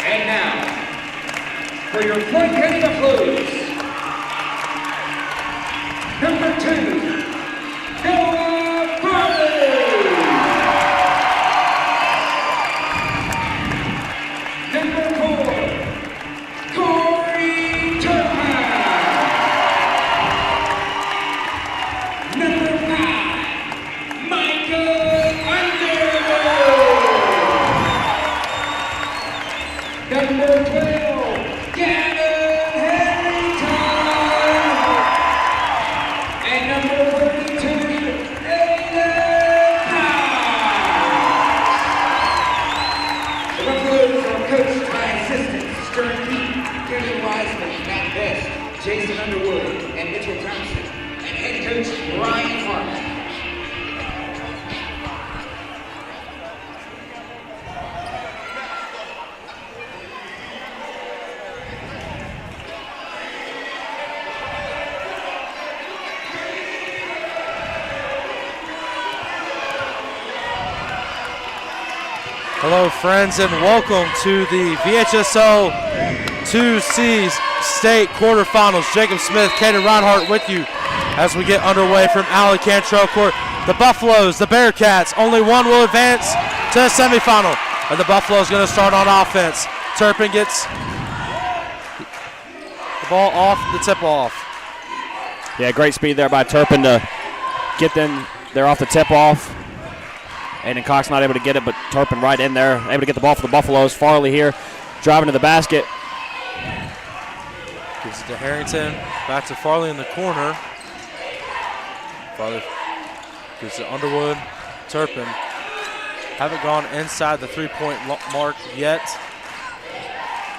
And now, for your Floyd County Blues, number 2, Noah Farley. Number 4, Corey Turpin. Number 5, Michael Underwood. Number 12, Gavin Harrington. And number 42, Aiden Cox. The Buffaloes are coached by assistants Stern Pete, Kevin Wiseman, Matt Best, Jason Underwood, and Mitchell Thompson, and head coach Ryan Harmon. Hello friends and welcome to the VHSL 2C state quarterfinals. Jacob Smith, Caden Reinhardt with you as we get underway from Alley Cantrell Court. The Buffaloes, the Bearcats, only one will advance to the semifinal. And the Buffaloes going to start on offense. Turpin gets the ball off the tip-off. Yeah, great speed there by Turpin to get them there off the tip-off. Aiden Cox not able to get it, but Turpin right in there, able to get the ball for the Buffaloes. Farley here, driving to the basket. Gives it to Harrington, back to Farley in the corner. Farley gives it to Underwood, Turpin. Haven't gone inside the three-point mark yet.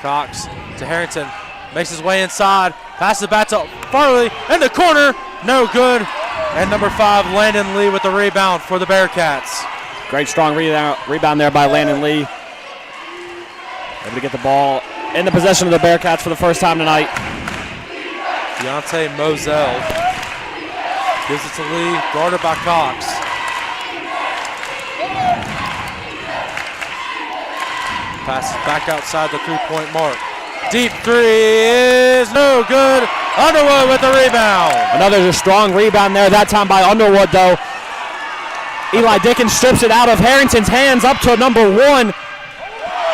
Cox to Harrington, makes his way inside, passes it back to Farley in the corner, no good. And number 5, Landon Lee with the rebound for the Bearcats. Great strong rebound there by Landon Lee. Able to get the ball in the possession of the Bearcats for the first time tonight. Deontay Moselle gives it to Lee, guarded by Cox. Passes back outside the three-point mark. Deep three is no good. Underwood with the rebound. Another strong rebound there, that time by Underwood though. Eli Dickens strips it out of Harrington's hands up to number 1.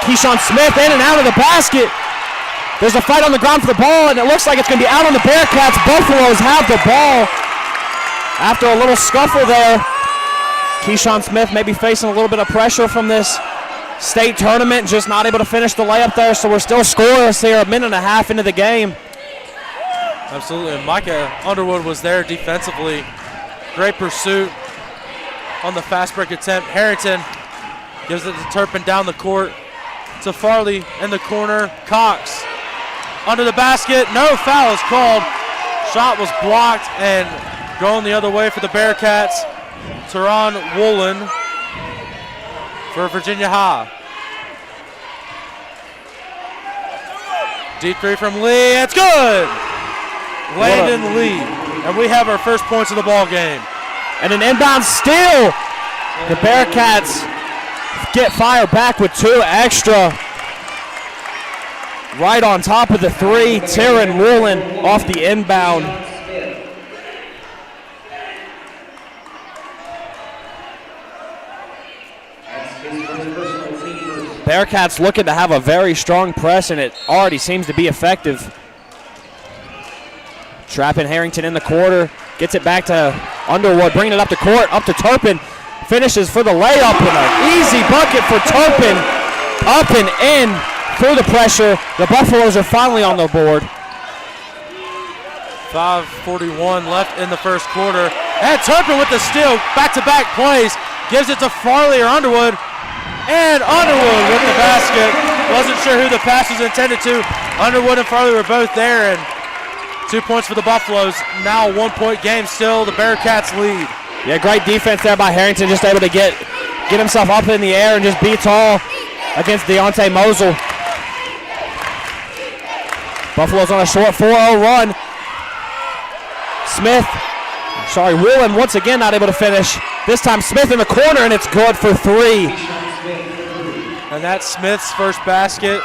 Keyshawn Smith in and out of the basket. There's a fight on the ground for the ball, and it looks like it's going to be out on the Bearcats. Buffaloes have the ball. After a little scuffle there, Keyshawn Smith maybe facing a little bit of pressure from this state tournament, just not able to finish the layup there, so we're still scoreless here, a minute and a half into the game. Absolutely, and Micah Underwood was there defensively. Great pursuit on the fast break attempt. Harrington gives it to Turpin down the court to Farley in the corner. Cox under the basket. No foul is called. Shot was blocked and going the other way for the Bearcats. Teron Woolen for Virginia High. Deep three from Lee. It's good. Landon Lee. And we have our first points of the ball game. And an inbound steal. The Bearcats get fire back with 2 extra. Right on top of the 3, Teron Woolen off the inbound. Bearcats looking to have a very strong press, and it already seems to be effective. Trapping Harrington in the quarter, gets it back to Underwood, bringing it up the court, up to Turpin, finishes for the layup, and an easy bucket for Turpin, up and in through the pressure. The Buffaloes are finally on the board. 5:41 left in the first quarter. And Turpin with the steal, back-to-back plays, gives it to Farley or Underwood. And Underwood with the basket. Wasn't sure who the pass was intended to. Underwood and Farley were both there, and 2 points for the Buffaloes. Now a 1-point game still. The Bearcats lead. Yeah, great defense there by Harrington, just able to get himself up in the air and just be tall against Deontay Mosul. Buffalo's on a short 4-0 run. Woolen once again not able to finish. This time Smith in the corner, and it's good for 3. And that's Smith's first basket.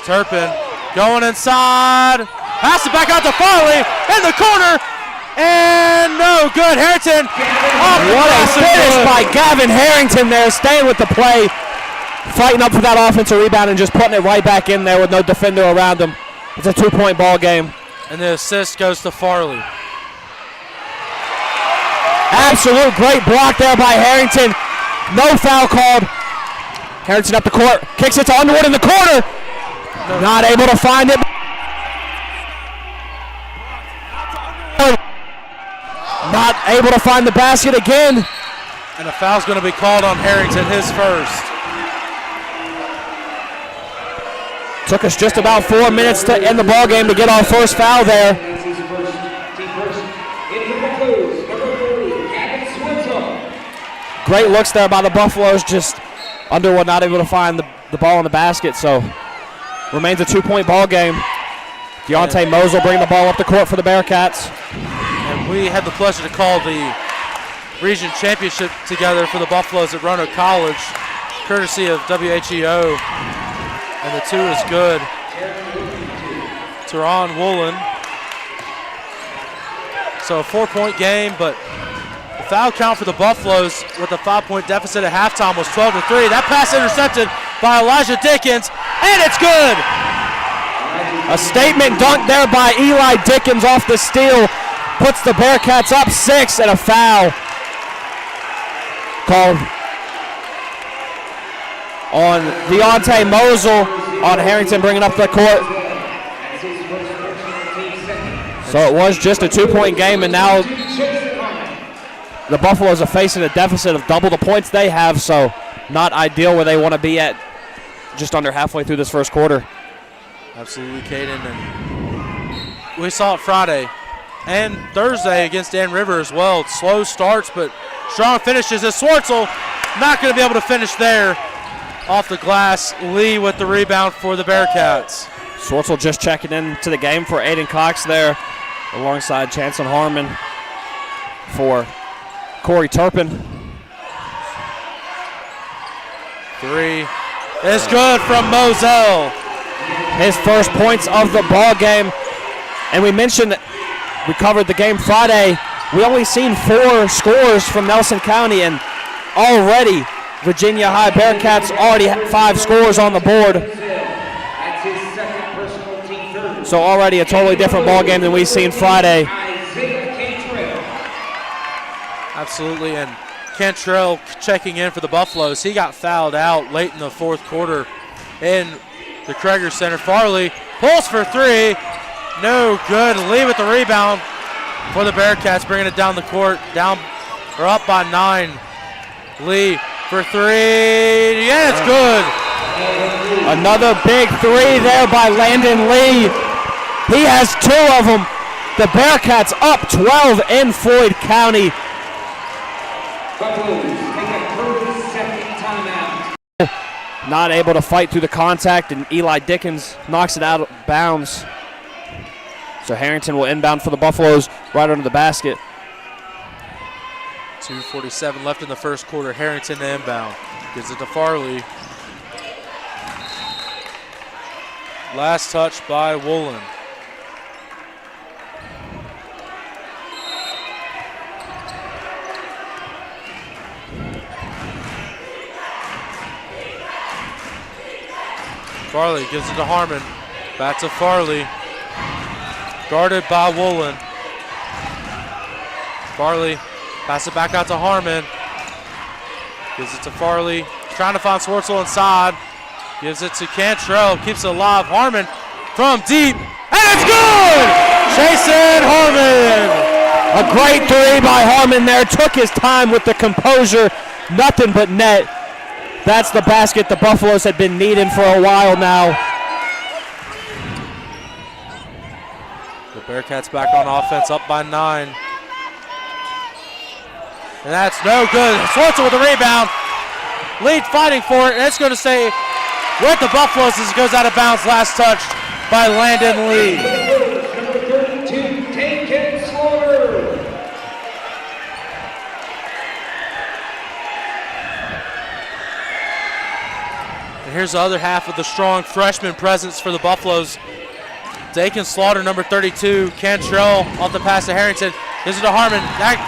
Turpin going inside. Pass it back out to Farley in the corner. And no good. Harrington. What a finish by Gavin Harrington there, staying with the play. Fighting up for that offensive rebound and just putting it right back in there with no defender around him. It's a 2-point ball game. And the assist goes to Farley. Absolute great block there by Harrington. No foul called. Harrington up the court, kicks it to Underwood in the corner. Not able to find it. Not able to find the basket again. And a foul's going to be called on Harrington, his first. Took us just about 4 minutes to end the ball game to get our first foul there. Great looks there by the Buffaloes, just Underwood not able to find the ball in the basket, so remains a 2-point ball game. Deontay Mosul bringing the ball up the court for the Bearcats. And we had the pleasure to call the region championship together for the Buffaloes at Roanoke College, courtesy of WHEO. And the 2 is good. Teron Woolen. So a 4-point game, but the foul count for the Buffaloes with a 5-point deficit at halftime was 12-3. That pass intercepted by Elijah Dickens, and it's good. A statement dunk there by Eli Dickens off the steal. Puts the Bearcats up 6, and a foul called on Deontay Mosul on Harrington bringing up the court. So it was just a 2-point game, and now the Buffaloes are facing a deficit of double the points they have, so not ideal where they want to be at just under halfway through this first quarter. Absolutely, Caden. And we saw it Friday and Thursday against Dan River as well. Slow starts, but strong finishes as Swartzel not going to be able to finish there. Off the glass, Lee with the rebound for the Bearcats. Swartzel just checking into the game for Aiden Cox there, alongside Chanson Harmon for Corey Turpin. 3 is good from Moselle. His first points of the ball game. And we mentioned, we covered the game Friday. We only seen 4 scores from Nelson County, and already Virginia High Bearcats already have 5 scores on the board. So already a totally different ball game than we've seen Friday. Absolutely, and Cantrell checking in for the Buffaloes. He got fouled out late in the fourth quarter in the Krager Center. Farley pulls for 3. No good. Lee with the rebound for the Bearcats, bringing it down the court. Up by 9. Lee for 3. Yeah, it's good. Another big 3 there by Landon Lee. He has 2 of them. The Bearcats up 12 in Floyd County. Not able to fight through the contact, and Eli Dickens knocks it out of bounds. So Harrington will inbound for the Buffaloes right under the basket. 2:47 left in the first quarter. Harrington to inbound. Gives it to Farley. Last touch by Woolen. Farley gives it to Harmon. Back to Farley. Guarded by Woolen. Farley pass it back out to Harmon. Gives it to Farley. Trying to find Swartzel inside. Gives it to Cantrell. Keeps it alive. Harmon from deep. And It's good! Jason Harmon. A great three by Harmon there. Took his time with the composure. Nothing but net. That's the basket the Buffaloes had been needing for a while now. The Bearcats back on offense, up by 9. And that's no good. Schwartzel with the rebound. Lead fighting for it, and it's going to stay with the Buffaloes as it goes out of bounds. Last touch by Landon Lee. Number 32, Taken Slaughter. And here's the other half of the strong freshman presence for the Buffaloes. Dakin Slaughter, number 32. Cantrell off the pass to Harrington. Gives it to Harmon. That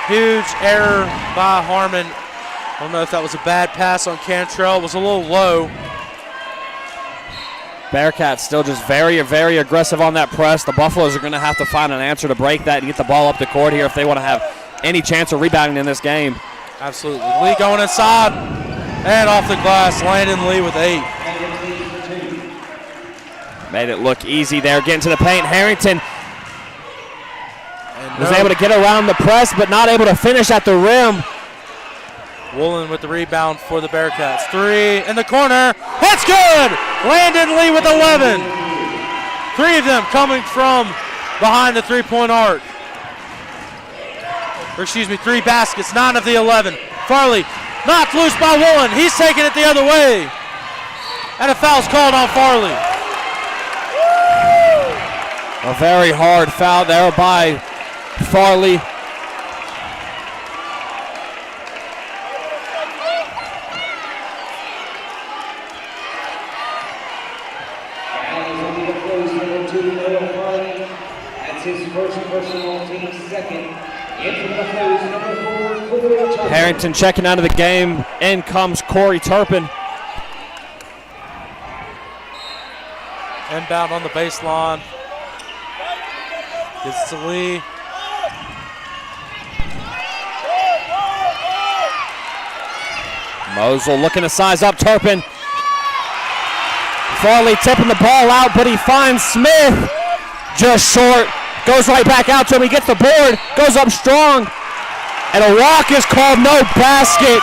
huge error by Harmon. I don't know if that was a bad pass on Cantrell. It was a little low. Bearcats still just very, very aggressive on that press. The Buffaloes are going to have to find an answer to break that and get the ball up the court here if they want to have any chance of rebounding in this game. Absolutely. Lee going inside and off the glass. Landon Lee with 8. Made it look easy there, getting to the paint. Harrington was able to get around the press, but not able to finish at the rim. Woolen with the rebound for the Bearcats. 3 in the corner. That's good! Landon Lee with 11. 3 of them coming from behind the three-point arc. Or excuse me, 3 baskets, 9 of the 11. Farley knocked loose by Woolen. He's taking it the other way. And a foul's called on Farley. A very hard foul there by Farley. That's his first personal, team second. In from the Floyd, number 4, Floyd. Harrington checking out of the game. In comes Corey Turpin. Inbound on the baseline. Gives it to Lee. Mosel looking to size up Turpin. Farley tipping the ball out, but he finds Smith just short. Goes right back out to him. He gets the board, goes up strong, and a walk is called, no basket.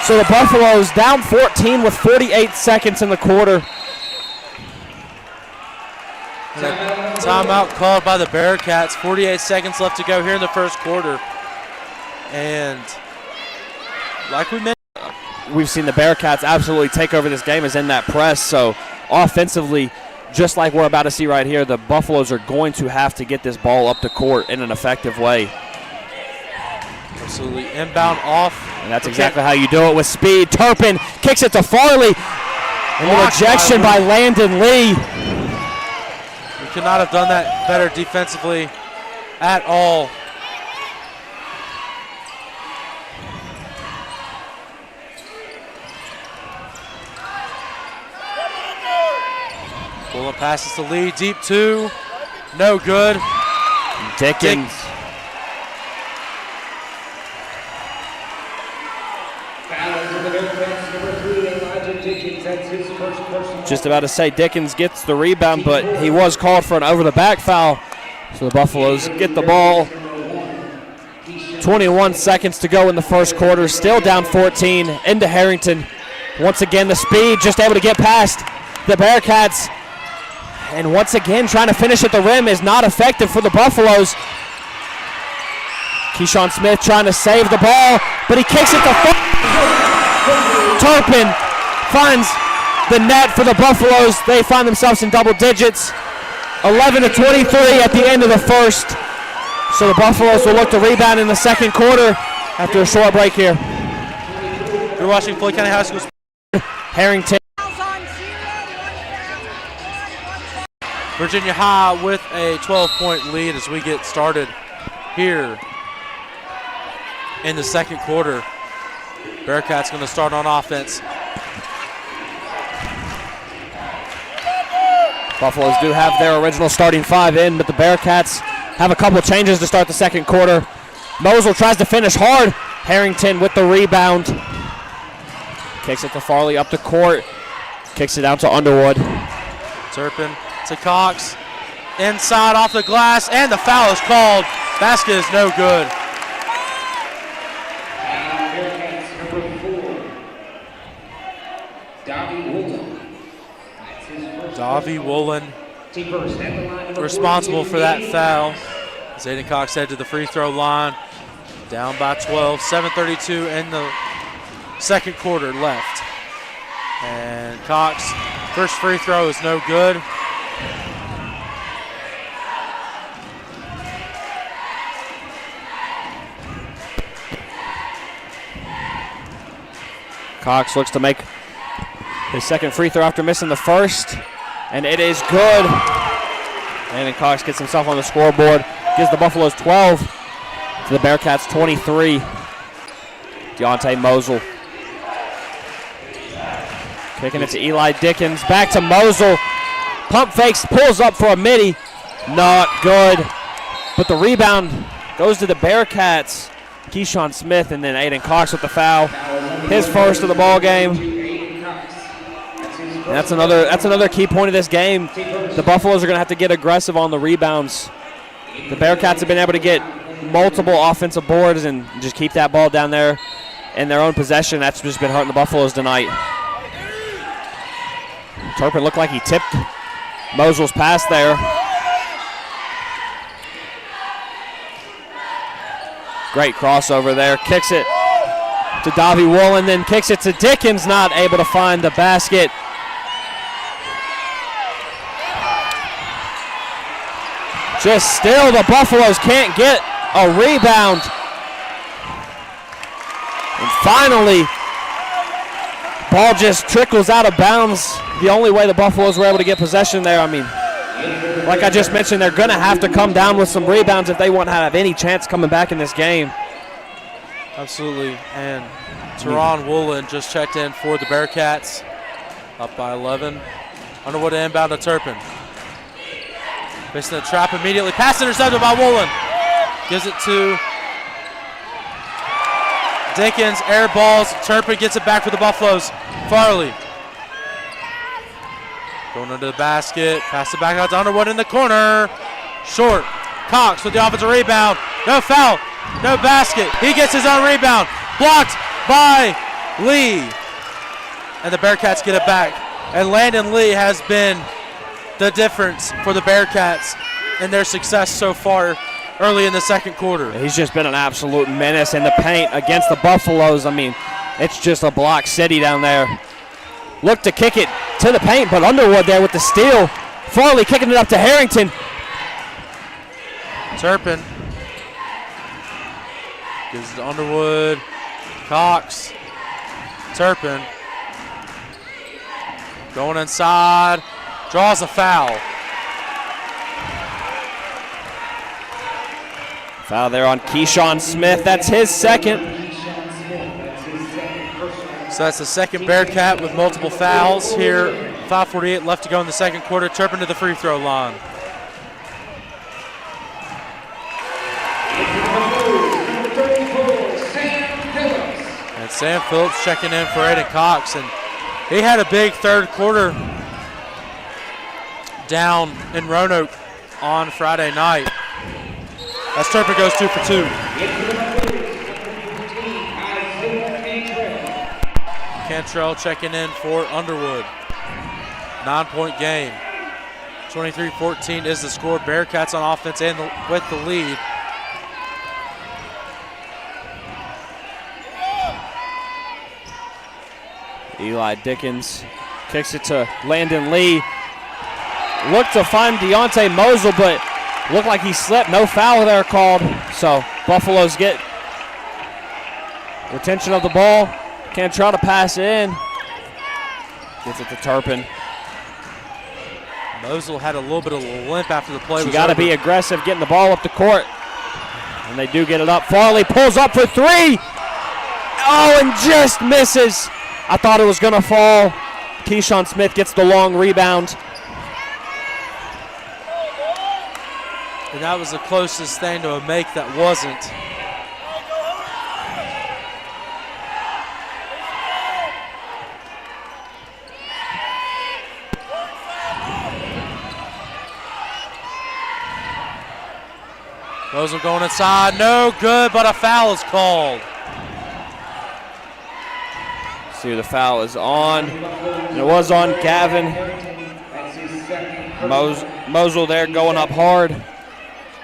So the Buffaloes down 14 with 48 seconds in the quarter. Timeout called by the Bearcats. 48 seconds left to go here in the first quarter. And like we mentioned, we've seen the Bearcats absolutely take over this game is in that press. So offensively, just like we're about to see right here, the Buffaloes are going to have to get this ball up the court in an effective way. Absolutely. Inbound off. And that's exactly how you do it with speed. Turpin kicks it to Farley. And the rejection by Landon Lee. We could not have done that better defensively at all. Pulling passes to Lee, deep 2, no good. Dickens. Just about to say Dickens gets the rebound, but he was called for an over-the-back foul. So the Buffaloes get the ball. 21 seconds to go in the first quarter, still down 14, into Harrington. Once again, the speed, just able to get past the Bearcats. And once again, trying to finish at the rim is not effective for the Buffaloes. Keyshawn Smith trying to save the ball, but he kicks it to Turpin. Finds the net for the Buffaloes. They find themselves in double digits. 11-23 at the end of the first. So the Buffaloes will look to rebound in the second quarter after a short break here. You're watching Floyd County High School. Harrington. Virginia High with a 12-point lead as we get started here in the second quarter. Bearcats going to start on offense. Buffaloes do have their original starting 5 in, but the Bearcats have a couple changes to start the second quarter. Mosel tries to finish hard. Harrington with the rebound. Kicks it to Farley up the court. Kicks it out to Underwood. Turpin to Cox. Inside off the glass, and the foul is called. Basket is no good. Davi Woolen responsible for that foul. Zayden Cox head to the free throw line. Down by 12, 7:32 in the second quarter left. And Cox, first free throw is no good. Cox looks to make his second free throw after missing the first, and it is good. And then Cox gets himself on the scoreboard, gives the Buffaloes 12 to the Bearcats 23. Deontay Mosel kicking it to Eli Dickens, back to Mosel. Pump fakes, pulls up for a midi, not good. But the rebound goes to the Bearcats. Keyshawn Smith, and then Aiden Cox with the foul, his first of the ball game. And that's another key point of this game. The Buffaloes are going to have to get aggressive on the rebounds. The Bearcats have been able to get multiple offensive boards and just keep that ball down there in their own possession. That's just been hurting the Buffaloes tonight. Turpin looked like he tipped Mosel's pass there. Great crossover there. Kicks it to Davi Woolen, then kicks it to Dickens, not able to find the basket. Just still, the Buffaloes can't get a rebound. And finally, ball just trickles out of bounds. The only way the Buffaloes were able to get possession there, I mean, like I just mentioned, they're going to have to come down with some rebounds if they want to have any chance coming back in this game. Absolutely. And Teron Woolen just checked in for the Bearcats, up by 11. Underwood inbound to Turpin. Missing the trap immediately. Pass intercepted by Woolen. Gives it to Dickens. Air balls. Turpin gets it back for the Buffaloes. Farley. Going under the basket. Pass it back out to Underwood in the corner. Short. Cox with the offensive rebound. No foul. No basket. He gets his own rebound. Blocked by Lee. And the Bearcats get it back. And Landon Lee has been the difference for the Bearcats in their success so far early in the second quarter. He's just been an absolute menace in the paint against the Buffaloes. I mean, it's just a block city down there. Look to kick it to the paint, but Underwood there with the steal. Farley kicking it up to Harrington. Turpin gives it to Underwood. Cox. Turpin going inside. Draws a foul. Foul there on Keyshawn Smith. That's his second. So that's the second Bearcat with multiple fouls here. 5:48 left to go in the second quarter. Turpin to the free throw line. And Sam Phillips checking in for Aiden Cox. And he had a big third quarter down in Roanoke on Friday night. As Turpin goes 2 for 2. Cantrell checking in for Underwood. 9-point game. 23-14 is the score. Bearcats on offense and with the lead. Eli Dickens kicks it to Landon Lee. Looked to find Deontay Mosel, but looked like he slipped. No foul there called. So Buffaloes get retention of the ball. Can't try to pass it in. Gets it to Turpin. Mosel had a little bit of a limp after the play. You got to be aggressive getting the ball up the court. And they do get it up. Farley pulls up for three. Oh, and just misses. I thought it was going to fall. Keyshawn Smith gets the long rebound. And that was the closest thing to a make that wasn't. Mosel going inside, no good, but a foul is called. See who the foul is on. And it was on Gavin. Mosel there going up hard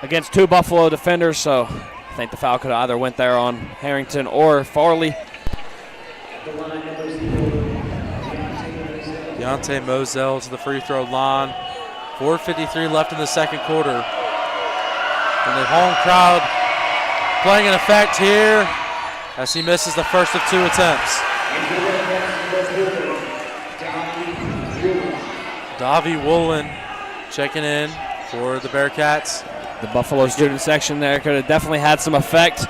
against 2 Buffalo defenders, so I think the foul could have either went there on Harrington or Farley. Deontay Mosel to the free throw line. 4:53 left in the second quarter. And the home crowd playing an effect here as he misses the first of 2 attempts. Davi Woolen checking in for the Bearcats. The Buffalo student section there could have definitely had some effect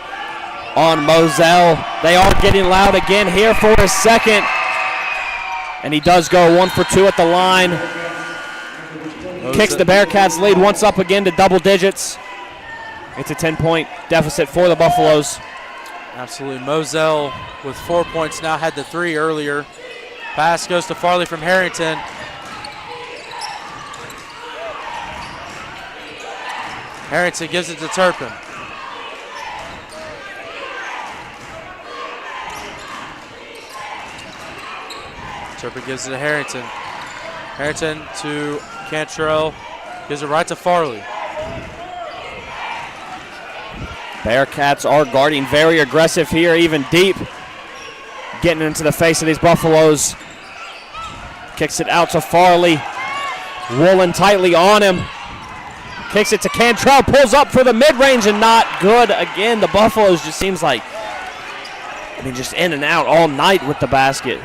on Mosel. They are getting loud again here for his second. And he does go 1 for 2 at the line. Kicks the Bearcats lead once up again to double digits. It's a 10-point deficit for the Buffaloes. Absolutely. Mosel with 4 points now, had the 3 earlier. Pass goes to Farley from Harrington. Harrington gives it to Turpin. Turpin gives it to Harrington. Harrington to Cantrell. Gives it right to Farley. Bearcats are guarding very aggressive here, even deep. Getting into the face of these Buffaloes. Kicks it out to Farley. Woolen tightly on him. Kicks it to Cantrell, pulls up for the mid-range and not good. Again, the Buffaloes just seems like, just in and out all night with the basket.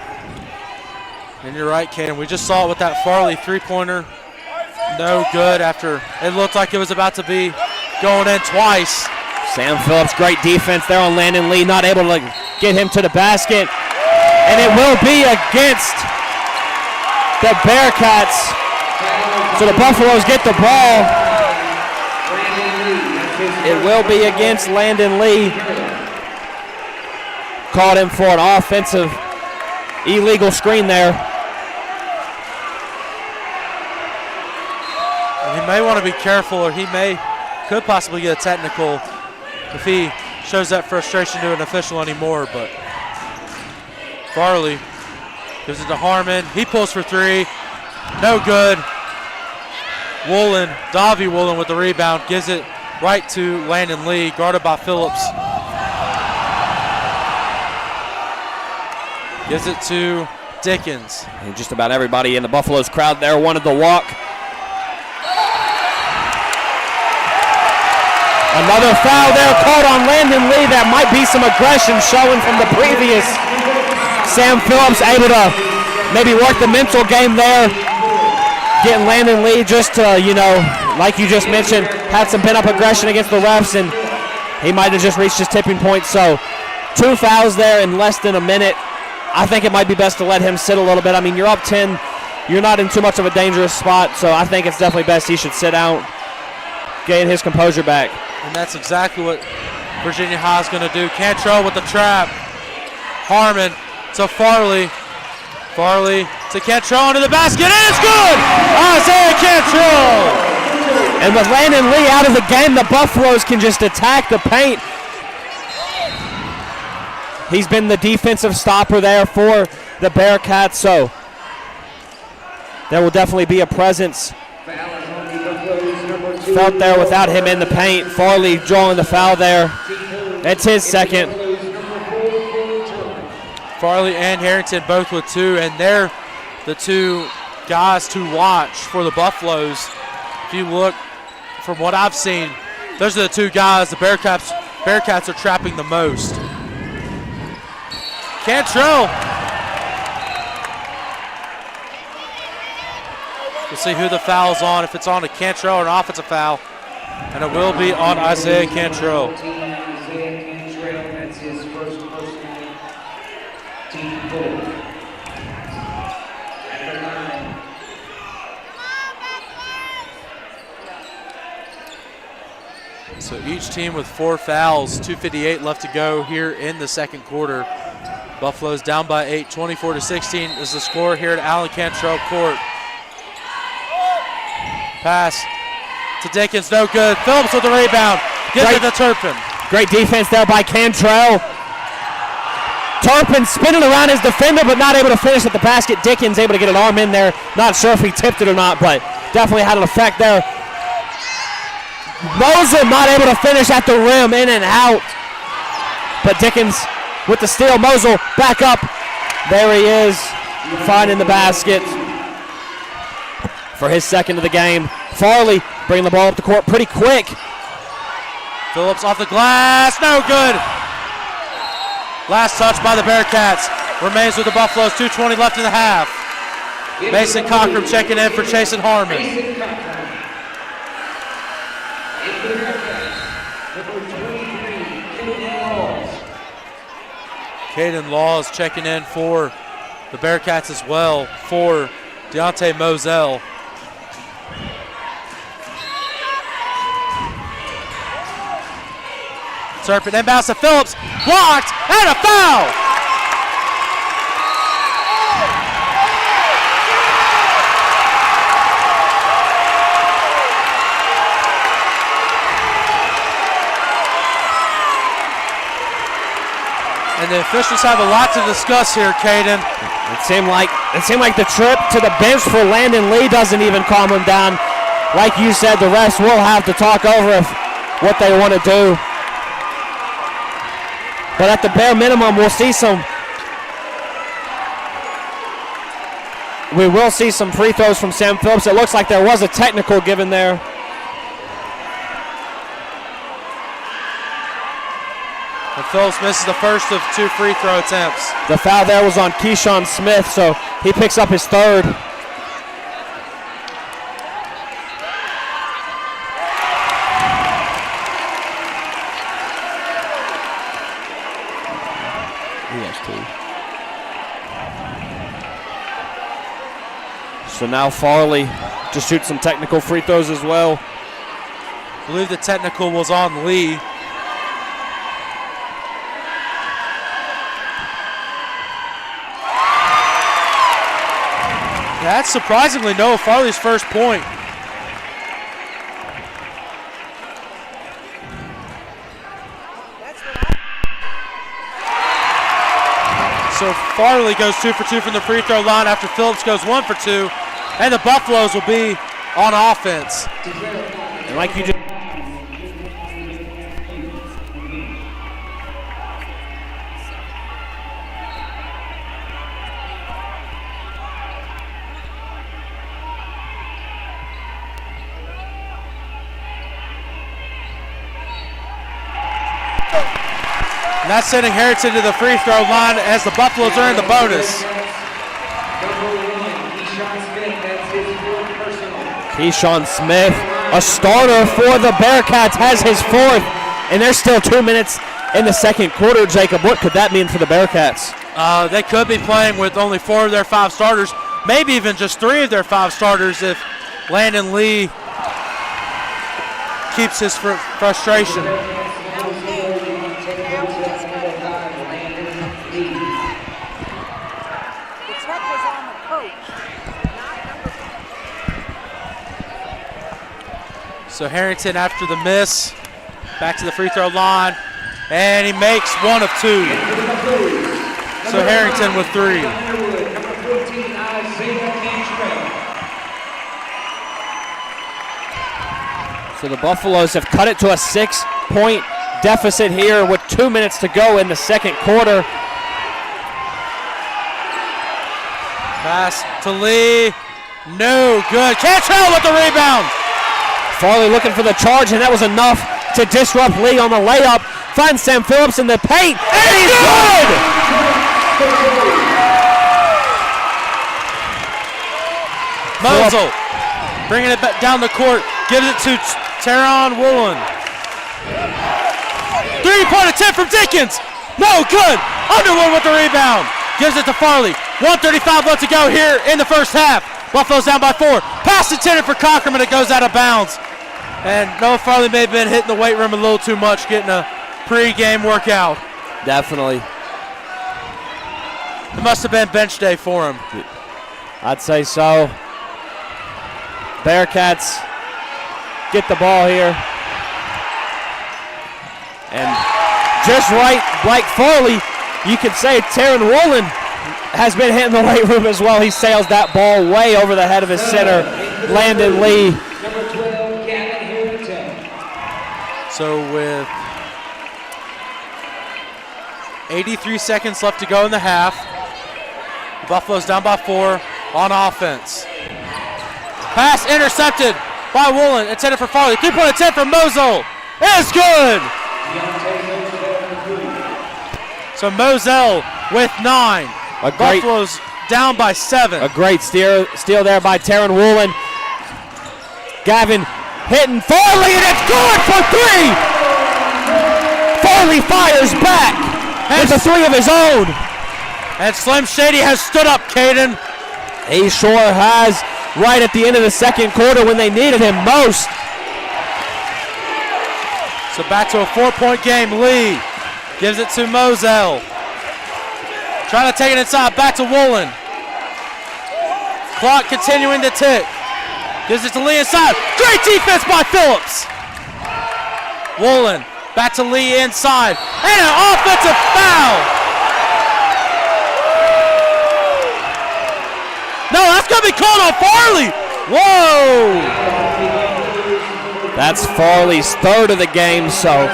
And you're right, Ken. We just saw it with that Farley three-pointer. No good after it looked like it was about to be going in twice. Sam Phillips, great defense there on Landon Lee, not able to get him to the basket. And it will be against the Bearcats. So the Buffaloes get the ball. It will be against Landon Lee. Caught him for an offensive illegal screen there. And he may want to be careful, or could possibly get a technical if he shows that frustration to an official anymore. But Farley gives it to Harmon. He pulls for 3. No good. Woolen, Davi Woolen with the rebound, gives it right to Landon Lee, guarded by Phillips. Gives it to Dickens. And just about everybody in the Buffaloes crowd there wanted to walk. Another foul there called on Landon Lee. That might be some aggression showing from the previous. Sam Phillips able to maybe work the mental game there. Getting Landon Lee just to, like you just mentioned, had some pent-up aggression against the refs, and he might have just reached his tipping point. So 2 fouls there in less than a minute. I think it might be best to let him sit a little bit. You're up 10. You're not in too much of a dangerous spot, so I think it's definitely best he should sit out, gain his composure back. And that's exactly what Virginia High is going to do. Cantrell with the trap. Harmon to Farley. Farley to Cantrell into the basket, and it's good! Isaiah Cantrell! And with Landon Lee out of the game, the Buffaloes can just attack the paint. He's been the defensive stopper there for the Bearcats, so there will definitely be a presence felt there without him in the paint. Farley drawing the foul there. That's his second. Farley and Harrington both with 2, and they're the 2 guys to watch for the Buffaloes. If you look from what I've seen, those are the 2 guys the Bearcats are trapping the most. Cantrell. We'll see who the foul's on, if it's on a Cantrell or an offensive foul. And it will be on Isaiah Cantrell. That's his first personal team goal. Number 9. So each team with 4 fouls, 2:58 left to go here in the second quarter. Buffalo's down by 8, 24-16 is the score here at Allen Cantrell Court. Pass to Dickens, no good. Phillips with the rebound. Gives it to Turpin. Great defense there by Cantrell. Turpin spinning around his defender, but not able to finish at the basket. Dickens able to get an arm in there. Not sure if he tipped it or not, but definitely had an effect there. Moser not able to finish at the rim, in and out. But Dickens with the steal. Moser back up. There he is, finding the basket for his second of the game. Farley bringing the ball up the court pretty quick. Phillips off the glass, no good. Last touch by the Bearcats. Remains with the Buffaloes, 2:20 left in the half. Mason Cockrum checking in for Chasen Harmon. Caden Laws checking in for the Bearcats as well for Deontay Moselle. Turpin inbounds to Phillips, blocked, and a foul! And the officials have a lot to discuss here, Caden. It seemed like the trip to the bench for Landon Lee doesn't even calm him down. Like you said, the refs will have to talk over what they want to do. But at the bare minimum, we will see some free throws from Sam Phillips. It looks like there was a technical given there. And Phillips misses the first of 2 free throw attempts. The foul there was on Keyshawn Smith, so he picks up his third. So now Farley to shoot some technical free throws as well. I believe the technical was on Lee. That's surprisingly Noah Farley's first point. So Farley goes 2 for 2 from the free throw line after Phillips goes 1 for 2. And the Buffaloes will be on offense. And like you just and that's sending Harrington to the free throw line as the Buffaloes are in the bonus. Keyshawn Smith, a starter for the Bearcats, has his 4th, and there's still 2 minutes in the second quarter. Jacob, what could that mean for the Bearcats? They could be playing with only 4 of their 5 starters, maybe even just 3 of their 5 starters if Landon Lee keeps his frustration. So Harrington after the miss, back to the free throw line, and he makes 1 of 2. So Harrington with 3. So the Buffaloes have cut it to a 6-point deficit here with 2 minutes to go in the second quarter. Pass to Lee, no good. Cantrell with the rebound. Farley looking for the charge, and that was enough to disrupt Lee on the layup. Finds Sam Phillips in the paint, and he's good! Mosel bringing it back down the court, gives it to Teron Woolen. 3-point attempt from Dickens, no good! Underwood with the rebound, gives it to Farley. 1:35 left to go here in the first half. Buffalo's down by 4. Pass intended for Cockrum, and it goes out of bounds. And Noah Farley may have been hitting the weight room a little too much, getting a pre-game workout. Definitely. It must have been bench day for him. I'd say so. Bearcats get the ball here. And just like Farley, you could say Taryn Woolen has been hitting the weight room as well. He sails that ball way over the head of his center, Landon Lee. Number 12, Gavin Harrington. So with 83 seconds left to go in the half, the Buffaloes down by 4 on offense. Pass intercepted by Woolen, intended for Farley. 3-point attempt from Moselle. It's good! So Moselle with 9. Buffaloes down by 7. A great steal there by Taryn Woolen. Gavin hitting Farley, and it's good for 3! Farley fires back with a 3 of his own. And Slim Shady has stood up, Caden. He sure has, right at the end of the second quarter when they needed him most. So back to a 4-point game. Lee gives it to Moselle. Trying to take it inside, back to Woolen. Clock continuing to tick. Gives it to Lee inside. Great defense by Phillips. Woolen back to Lee inside. And an offensive foul. No, that's going to be called on Farley. Whoa. That's Farley's 3rd of the game, so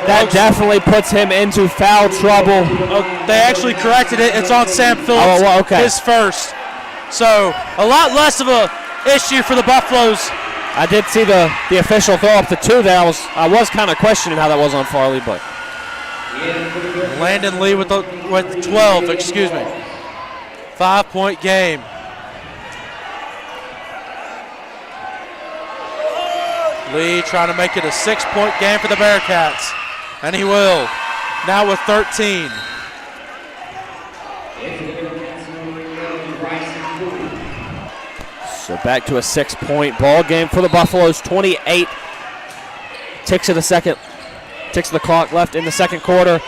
that definitely puts him into foul trouble. Oh, they actually corrected it. It's on Sam Phillips, well, okay. His first. So a lot less of a issue for the Buffaloes. I did see the official throw up the 2 there. I was kind of questioning how that was on Farley, but Landon Lee with 12, excuse me. 5-point game. Lee trying to make it a 6-point game for the Bearcats. And he will. Now with 13. so back to a 6-point ball game for the Buffaloes. 28 ticks of the clock left in the second quarter.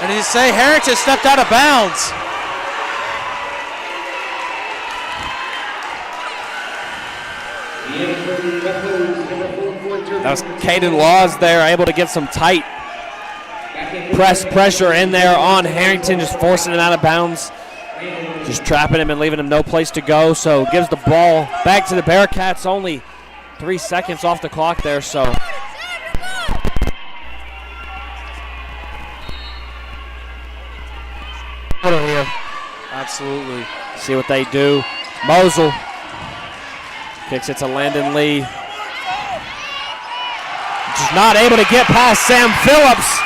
And you say Harrington stepped out of bounds. That was Caden Laws there, able to get some tight pressure in there on Harrington, just forcing him out of bounds, just trapping him and leaving him no place to go. So gives the ball back to the Bearcats. Only 3 seconds off the clock there. So Absolutely. see what they do. Moselle kicks it to Landon Lee. Just not able to get past Sam Phillips.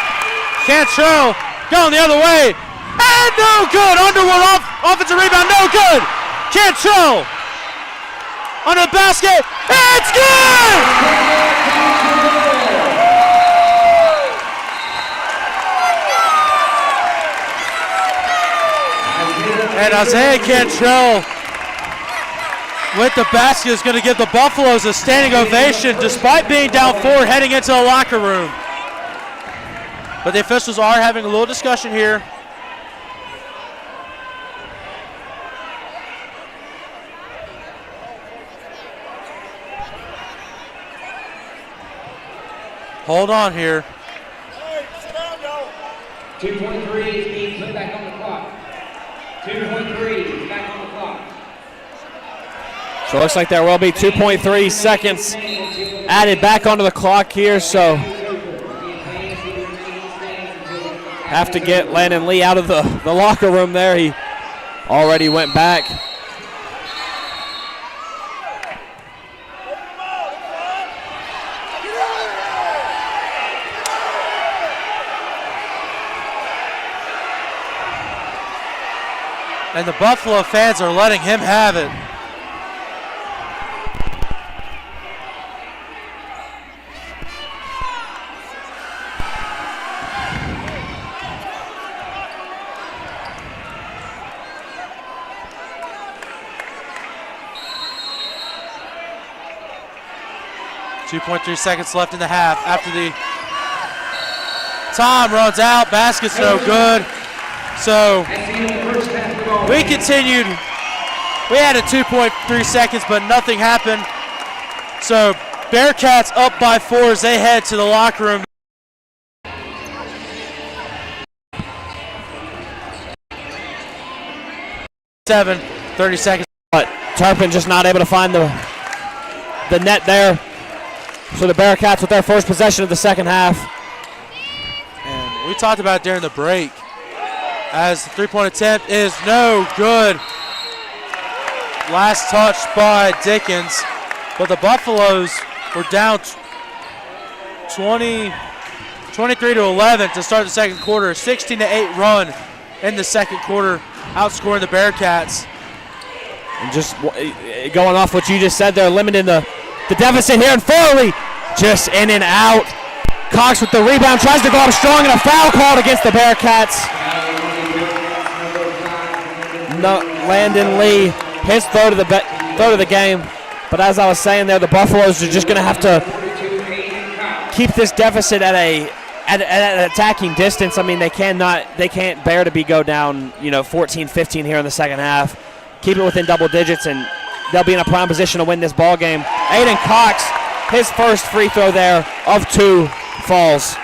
Cantrell going the other way. And no good. Underwood offensive rebound. No good. Cantrell under the basket. It's good. And Isaiah Cantrell with the basket is going to give the Buffaloes a standing ovation despite being down 4 heading into the locker room. But the officials are having a little discussion here. Hold on here. 2.3 is being put back on the clock. 2.3 is back on the clock. So it looks like there will be 2.3 seconds added back onto the clock here. So have to get Landon Lee out of the locker room there. He already went back. And the Buffalo fans are letting him have it. .3 seconds left in the half after the time runs out. Basket's no good. So we continued. We had a 2.3 seconds, but nothing happened. So Bearcats up by 4 as they head to the locker room. Seven, 30 seconds. But Turpin just not able to find the net there. So the Bearcats with their first possession of the second half. And we talked about it during the break as the three-point attempt is no good. Last touch by Dickens, but the Buffaloes were down 23-11 to start the second quarter. 16-8 run in the second quarter, outscoring the Bearcats. And just going off what you just said there, limiting the deficit here. And Farley just in and out. Cox with the rebound, tries to go up strong, and a foul called against the Bearcats. No, Landon Lee, his third of the game. But as I was saying there, the Buffaloes are just going to have to keep this deficit at an attacking distance. I mean, they can't bear to go down, 14-15 here in the second half. Keep it within double digits, and they'll be in a prime position to win this ball game. Aiden Cox, his first free throw there of 2 falls.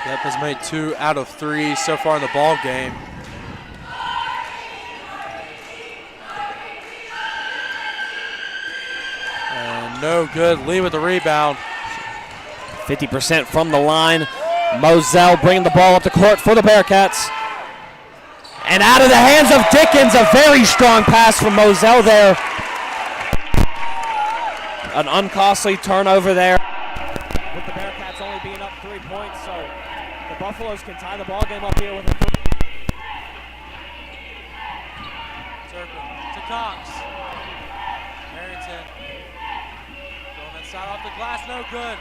Yep, has made 2 out of 3 so far in the ball game. And no good. Lee with the rebound. 50% from the line. Moselle bringing the ball up the court for the Bearcats. And out of the hands of Dickens, a very strong pass from Moselle there. An uncostly turnover there. With the Bearcats only being up 3 points, so the Buffaloes can tie the ball game up here with a Turpin to Cox. Harrington going inside off the glass, no good.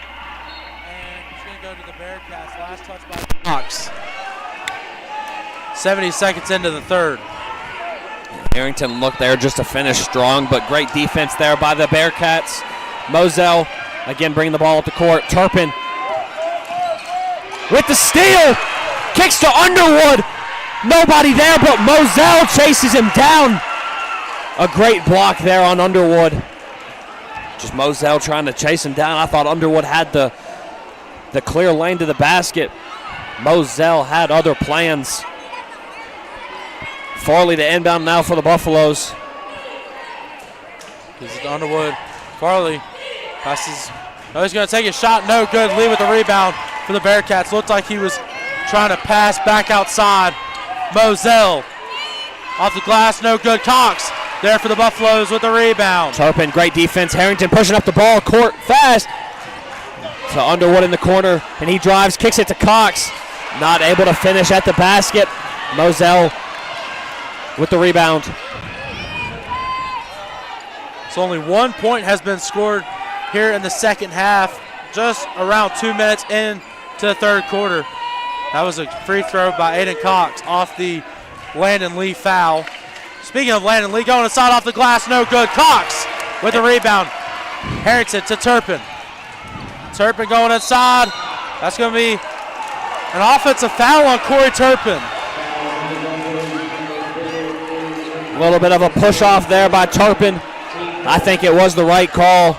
And it's going to go to the Bearcats. Last touch by Cox. 70 seconds into the third. Harrington looked there just to finish strong, but great defense there by the Bearcats. Moselle again bringing the ball up the court. Turpin with the steal, kicks to Underwood. Nobody there, but Moselle chases him down. A great block there on Underwood. Just Moselle trying to chase him down. I thought Underwood had the clear lane to the basket. Moselle had other plans. Farley to inbound now for the Buffaloes. This is Underwood. Farley passes. Oh, he's going to take a shot. No good. Lee with the rebound for the Bearcats. Looked like he was trying to pass back outside. Moselle off the glass. No good. Cox there for the Buffaloes with the rebound. Turpin, great defense. Harrington pushing up the ball court fast. To Underwood in the corner, and he drives, kicks it to Cox. Not able to finish at the basket. Moselle with the rebound. So only 1 point has been scored here in the second half, just around 2 minutes into the third quarter. That was a free throw by Aiden Cox off the Landon Lee foul. Speaking of Landon Lee, going inside off the glass, no good. Cox with the rebound. Harrington to Turpin. Turpin going inside. That's going to be an offensive foul on Corey Turpin. A little bit of a push off there by Turpin. I think it was the right call.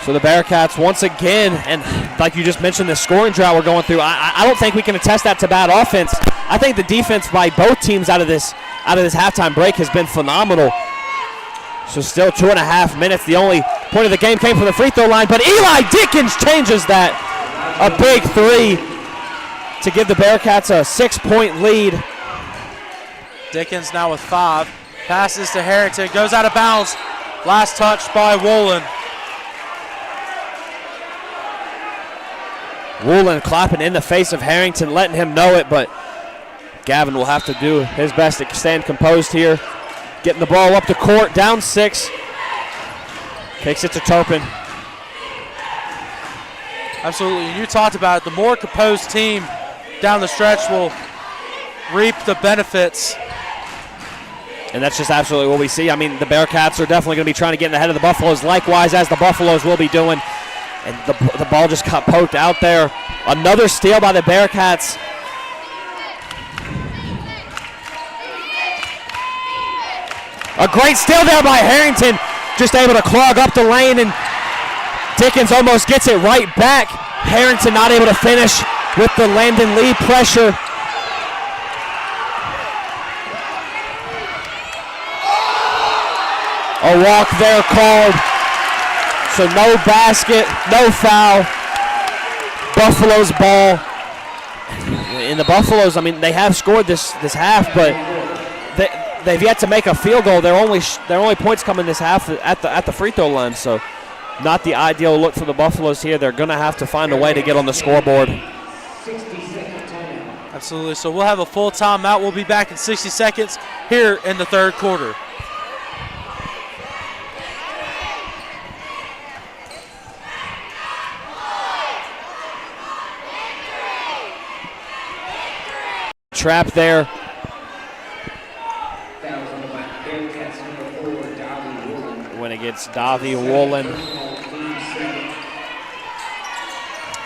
So the Bearcats once again, and like you just mentioned, the scoring drought we're going through, I don't think we can attest that to bad offense. I think the defense by both teams out of this halftime break has been phenomenal. So still 2.5 minutes. The only point of the game came from the free throw line, but Eli Dickens changes that. A big 3 to give the Bearcats a 6-point lead. Dickens now with 5. Passes to Harrington, goes out of bounds. Last touch by Woolen. Woolen clapping in the face of Harrington, letting him know it, but Gavin will have to do his best to stand composed here. Getting the ball up the court, down 6. Kicks it to Turpin. Absolutely, and you talked about it. The more composed team down the stretch will reap the benefits. And that's just absolutely what we see. I mean, the Bearcats are definitely going to be trying to get in the head of the Buffaloes, likewise as the Buffaloes will be doing. And the ball just got poked out there. Another steal by the Bearcats. A great steal there by Harrington. Just able to clog up the lane, and Dickens almost gets it right back. Harrington not able to finish with the Landon Lee pressure. A walk there called. So no basket, no foul. Buffalo's ball. In the Buffaloes, I mean, they have scored this half, but they've yet to make a field goal. Their only points come in this half at the free throw line. So not the ideal look for the Buffaloes here. They're going to have to find a way to get on the scoreboard. Absolutely. So we'll have a full timeout. We'll be back in 60 seconds here in the third quarter. Trap there. When it gets Davi Woolen.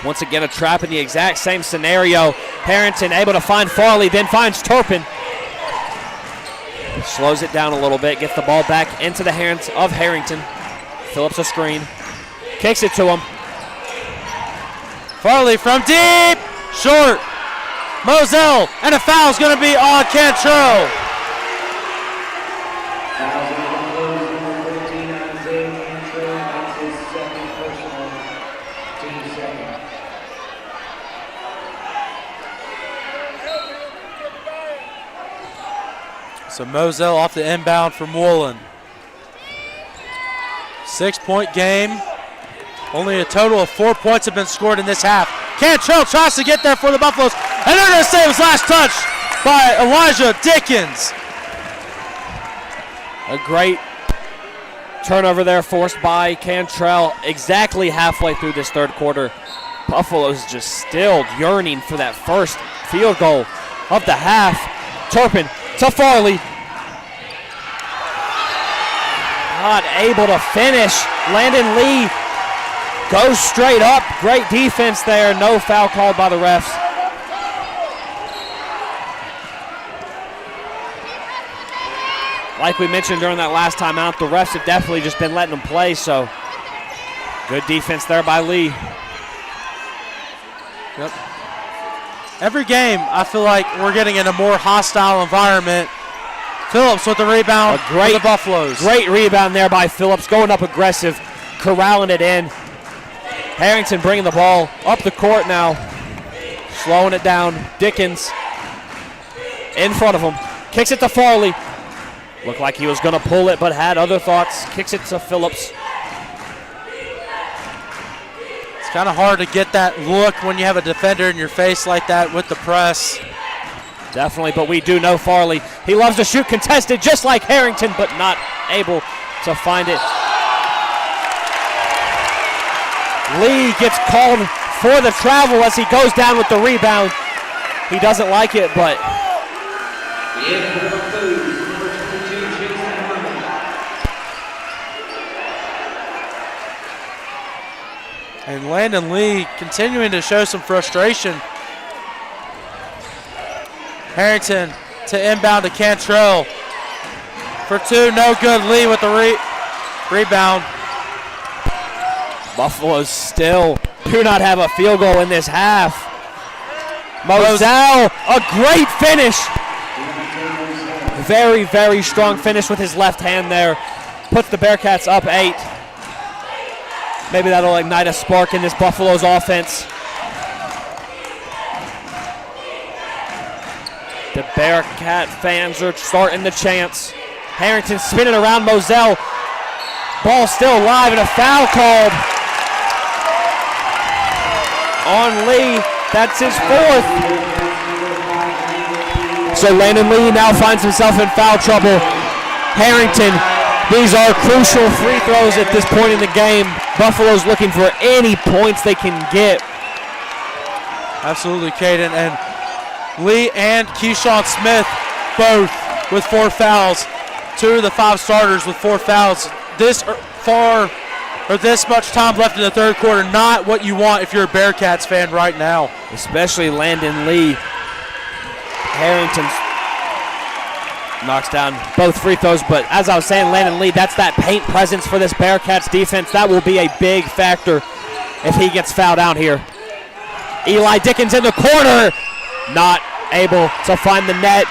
Once again, a trap in the exact same scenario. Harrington able to find Farley, then finds Turpin. Slows it down a little bit, gets the ball back into the hands of Harrington. Phillips a screen. Kicks it to him. Farley from deep. Short. Moselle, and a foul's going to be on Cantrell. So Moselle off the inbound from Woolen. 6-point game. Only a total of 4 points have been scored in this half. Cantrell tries to get there for the Buffaloes, and they're going to save his last touch by Elijah Dickens. A great turnover there forced by Cantrell exactly halfway through this third quarter. Buffalo's just still yearning for that first field goal of the half. Turpin to Farley. Not able to finish. Landon Lee goes straight up. Great defense there. No foul called by the refs. Like we mentioned during that last timeout, the refs have definitely just been letting them play, so good defense there by Lee. Yep. Every game, I feel like we're getting in a more hostile environment. Phillips with the rebound for the Buffaloes. Great rebound there by Phillips, going up aggressive, corralling it in. Harrington bringing the ball up the court now, slowing it down. Dickens in front of him, kicks it to Farley. Looked like he was going to pull it, but had other thoughts. Kicks it to Phillips. It's kind of hard to get that look when you have a defender in your face like that with the press. Definitely, but we do know Farley. He loves to shoot contested just like Harrington, but not able to find it. Lee gets called for the travel as he goes down with the rebound. He doesn't like it, but and Landon Lee continuing to show some frustration. Harrington to inbound to Cantrell. For two, no good. Lee with the rebound. Buffaloes still do not have a field goal in this half. Moselle, a great finish. Very, very strong finish with his left hand there. Puts the Bearcats up 8. Maybe that'll ignite a spark in this Buffaloes offense. The Bearcat fans are starting to chant. Harrington spinning around Moselle. Ball still alive and a foul called on Lee. That's his 4th. So Landon Lee now finds himself in foul trouble. Harrington, these are crucial free throws at this point in the game. Buffalo's looking for any points they can get. Absolutely, Caden. And Lee and Keyshawn Smith both with 4 fouls. 2 of the 5 starters with 4 fouls. This much time left in the third quarter, not what you want if you're a Bearcats fan right now. Especially Landon Lee. Harrington's Knocks down both free throws, but as I was saying, Landon Lee, that's that paint presence for this Bearcats defense. That will be a big factor if he gets fouled out here. Eli Dickens in the corner, not able to find the net.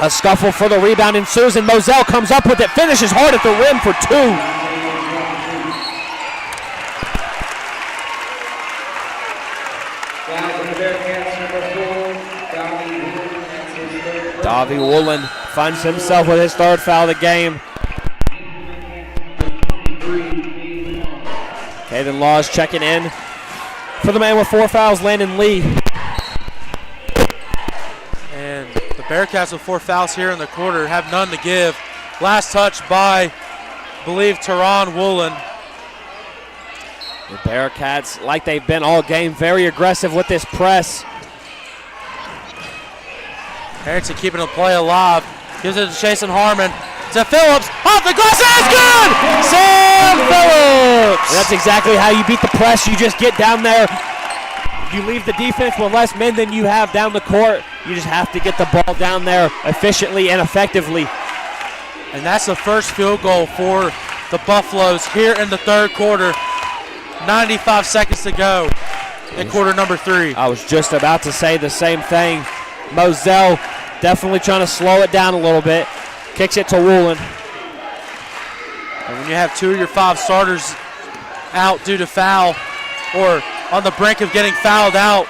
A scuffle for the rebound ensues, and Moselle comes up with it, finishes hard at the rim for two. Davi Woolen finds himself with his third foul of the game. Caden Laws checking in for the man with 4 fouls, Landon Lee. And the Bearcats with 4 fouls here in the quarter have none to give. Last touch by, I believe, Teron Woolen. The Bearcats, like they've been all game, very aggressive with this press. Harrington keeping the play alive. Gives it to Jason Harmon. To Phillips. Off the glass. It's good! Sam Phillips! And that's exactly how you beat the press. You just get down there. You leave the defense with less men than you have down the court. You just have to get the ball down there efficiently and effectively. And that's the first field goal for the Buffaloes here in the third quarter. 95 seconds to go in quarter number 3. I was just about to say the same thing. Moselle definitely trying to slow it down a little bit. Kicks it to Woolen. And when you have 2 of your 5 starters out due to foul or on the brink of getting fouled out,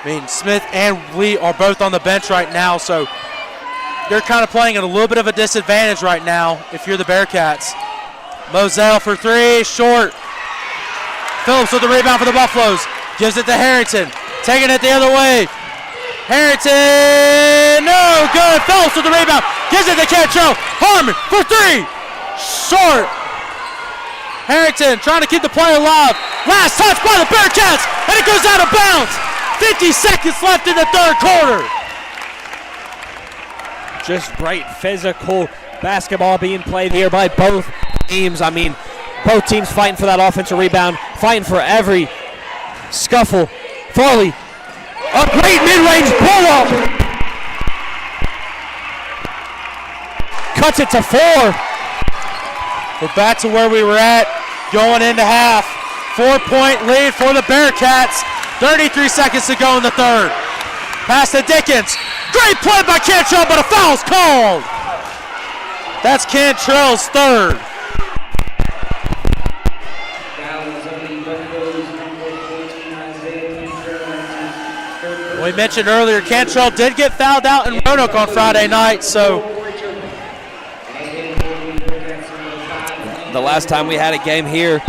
I mean, Smith and Lee are both on the bench right now, so you're kind of playing at a little bit of a disadvantage right now if you're the Bearcats. Moselle for 3, short. Phillips with the rebound for the Buffaloes. Gives it to Harrington. Taking it the other way. Harrington, no good. Phillips with the rebound. Gives it to Cantrell. Harmon for 3. Short. Harrington trying to keep the play alive. Last touch by the Bearcats, and it goes out of bounds. 50 seconds left in the third quarter. Just great physical basketball being played here by both teams. I mean, both teams fighting for that offensive rebound, fighting for every scuffle. Farley, a great mid-range pull-up. Cuts it to 4. We're back to where we were at going into half. 4-point lead for the Bearcats. 33 seconds to go in the third. Pass to Dickens. Great play by Cantrell, but a foul's called. That's Cantrell's third. We mentioned earlier, Cantrell did get fouled out in Roanoke on Friday night, so. The last time we had a game here,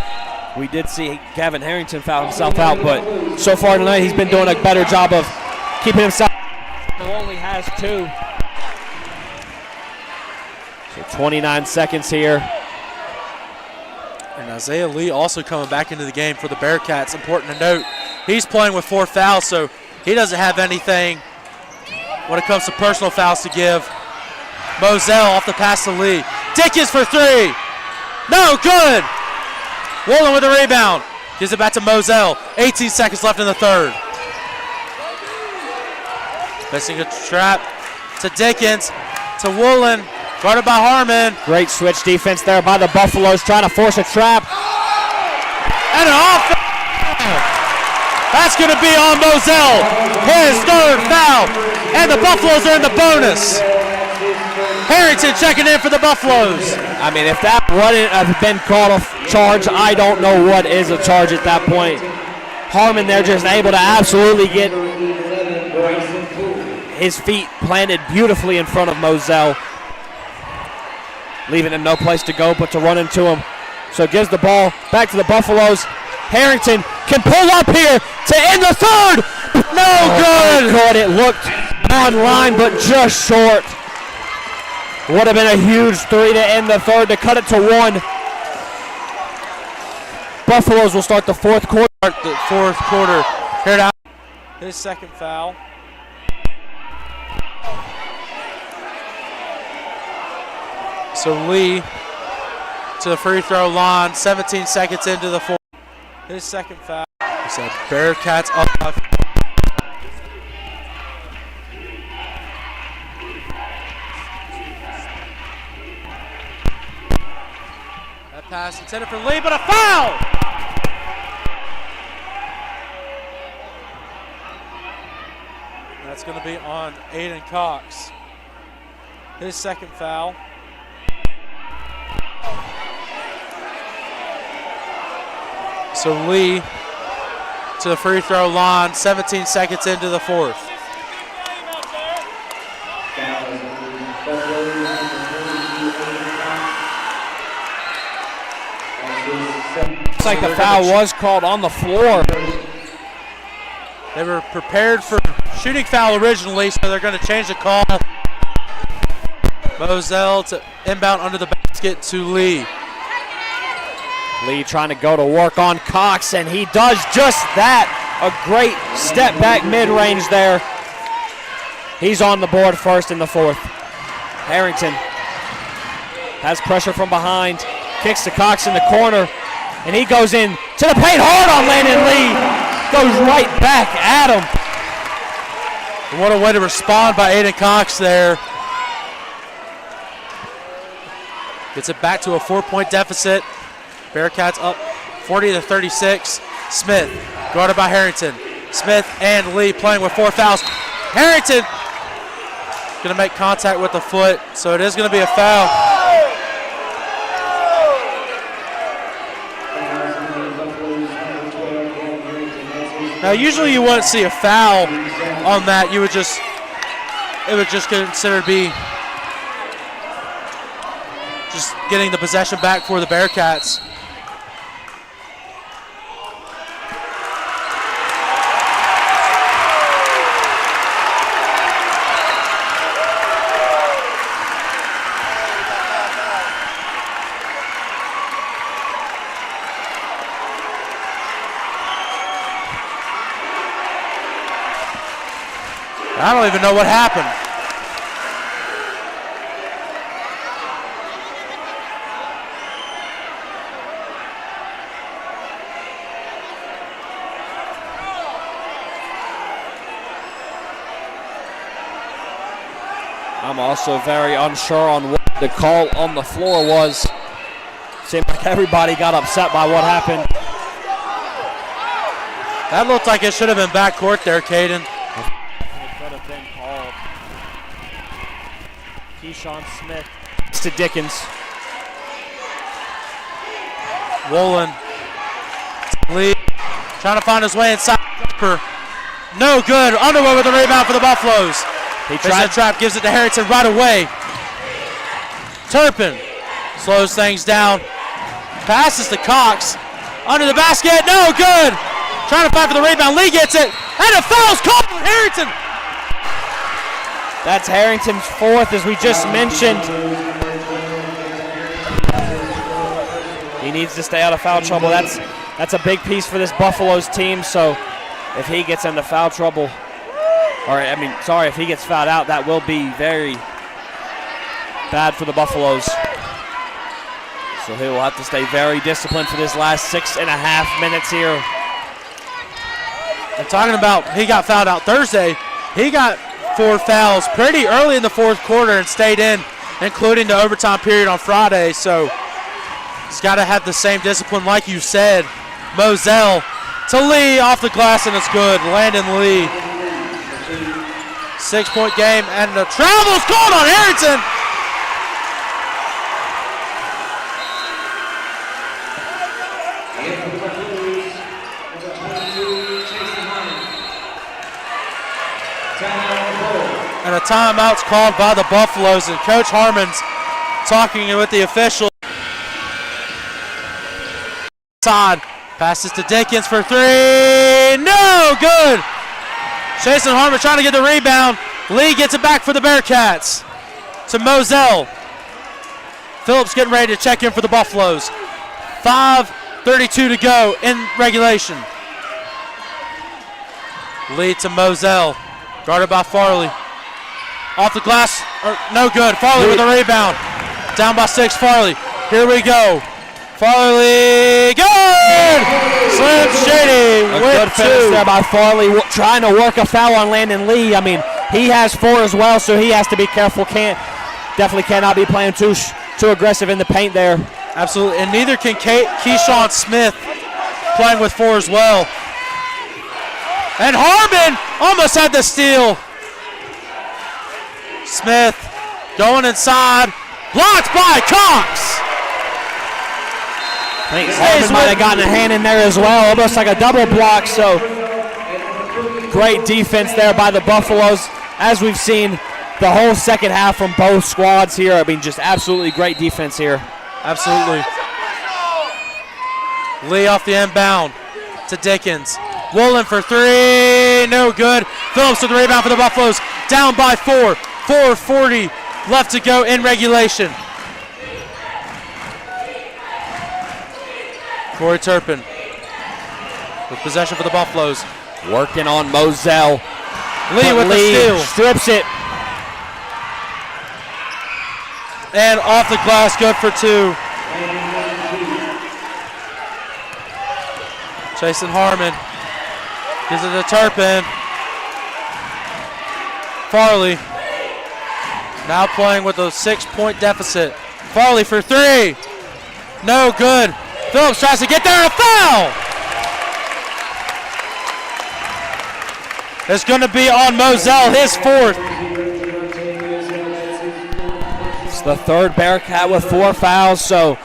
we did see Gavin Harrington foul himself out, but so far tonight he's been doing a better job of keeping himself. He only has 2. So 29 seconds here. And Isaiah Lee also coming back into the game for the Bearcats. Important to note, he's playing with 4 fouls, so he doesn't have anything when it comes to personal fouls to give. Moselle off the pass to Lee. Dickens for 3. No good. Woolen with the rebound. Gives it back to Moselle. 18 seconds left in the third. Missing a trap to Dickens. To Woolen. Guarded by Harmon. Great switch defense there by the Buffaloes, trying to force a trap. And an offense. That's going to be on Moselle. His third foul. And the Buffaloes are in the bonus. Harrington checking in for the Buffaloes. I mean, if that wouldn't have been called a charge, I don't know what is a charge at that point. Harmon there just able to absolutely get his feet planted beautifully in front of Moselle, leaving him no place to go but to run into him. So gives the ball back to the Buffaloes. Harrington can pull up here to end the third. No good. Good. It looked on line but just short. Would have been a huge 3 to end the third to cut it to 1. Buffaloes will start the fourth quarter. Here now. His second foul. So Lee to the free throw line. 17 seconds into the fourth. His second foul. He said Bearcats up. Pass intended for Lee, but a foul! That's going to be on Aiden Cox. His second foul. So Lee to the free throw line, 17 seconds into the fourth. Looks like the foul was called on the floor. They were prepared for shooting foul originally, so they're going to change the call. Moselle to inbound under the basket to Lee. Lee trying to go to work on Cox, and he does just that. A great step back mid-range there. He's on the board first in the fourth. Harrington has pressure from behind, kicks to Cox in the corner, and he goes in to the paint hard on Landon Lee. Goes right back at him. What a way to respond by Aiden Cox there. Gets it back to a 4-point deficit. Bearcats up 40-36. Smith guarded by Harrington. Smith and Lee playing with 4 fouls. Harrington going to make contact with the foot, so it is going to be a foul. Now, usually you wouldn't see a foul on that. It would just considered be just getting the possession back for the Bearcats. I don't even know what happened. I'm also very unsure on what the call on the floor was. Seemed like everybody got upset by what happened. That looked like it should have been backcourt there, Caden. Keyshawn Smith to Dickens. Wolin. Lee trying to find his way inside. No good. Underwood with the rebound for the Buffaloes. He tried the trap, gives it to Harrington right away. Turpin slows things down. Passes to Cox. Under the basket. No good. Trying to fight for the rebound. Lee gets it. And a foul's called on Harrington. That's Harrington's fourth, as we just mentioned. He needs to stay out of foul trouble. That's a big piece for this Buffaloes team. So if he gets into foul trouble, if he gets fouled out, that will be very bad for the Buffaloes. So he will have to stay very disciplined for this last 6.5 minutes here. And talking about he got fouled out Thursday, he got 4 fouls pretty early in the fourth quarter and stayed in, including the overtime period on Friday. So he's got to have the same discipline, like you said. Moselle to Lee off the glass, and it's good. Landon Lee. 6-point game, and the travel's called on Harrington. And a timeout's called by the Buffaloes, and Coach Harmon's talking with the official. Side passes to Dickens for 3. No good. Jason Harmon trying to get the rebound. Lee gets it back for the Bearcats to Moselle. Phillips getting ready to check in for the Buffaloes. 5:32 to go in regulation. Lee to Moselle, guarded by Farley. Off the glass, no good. Farley with the rebound. Down by 6, Farley. Here we go. Farley, good! Slim Shady A with good finish 2. there by Farley, trying to work a foul on Landon Lee. I mean, he has 4 as well, so he has to be careful. Definitely cannot be playing too aggressive in the paint there. Absolutely, and neither can Keyshawn Smith, playing with 4 as well. And Harmon almost had the steal. Smith going inside, blocked by Cox. I think Harmon might have gotten a hand in there as well, almost like a double block, so great defense there by the Buffaloes. As we've seen the whole second half from both squads here, I mean, just absolutely great defense here. Absolutely. Lee off the inbound to Dickens. Woolen for 3, no good. Phillips with the rebound for the Buffaloes, down by 4. 4:40 left to go in regulation. Corey Turpin with possession for the Buffaloes. Working on Moselle. Lee with the steal. Strips it. And off the glass, good for 2. Jason Harmon gives it to Turpin. Farley now playing with a 6-point deficit. Farley for 3. No good. Phillips tries to get there, a foul! It's going to be on Moselle, his 4th. It's the 3rd Bearcat with 4 fouls, so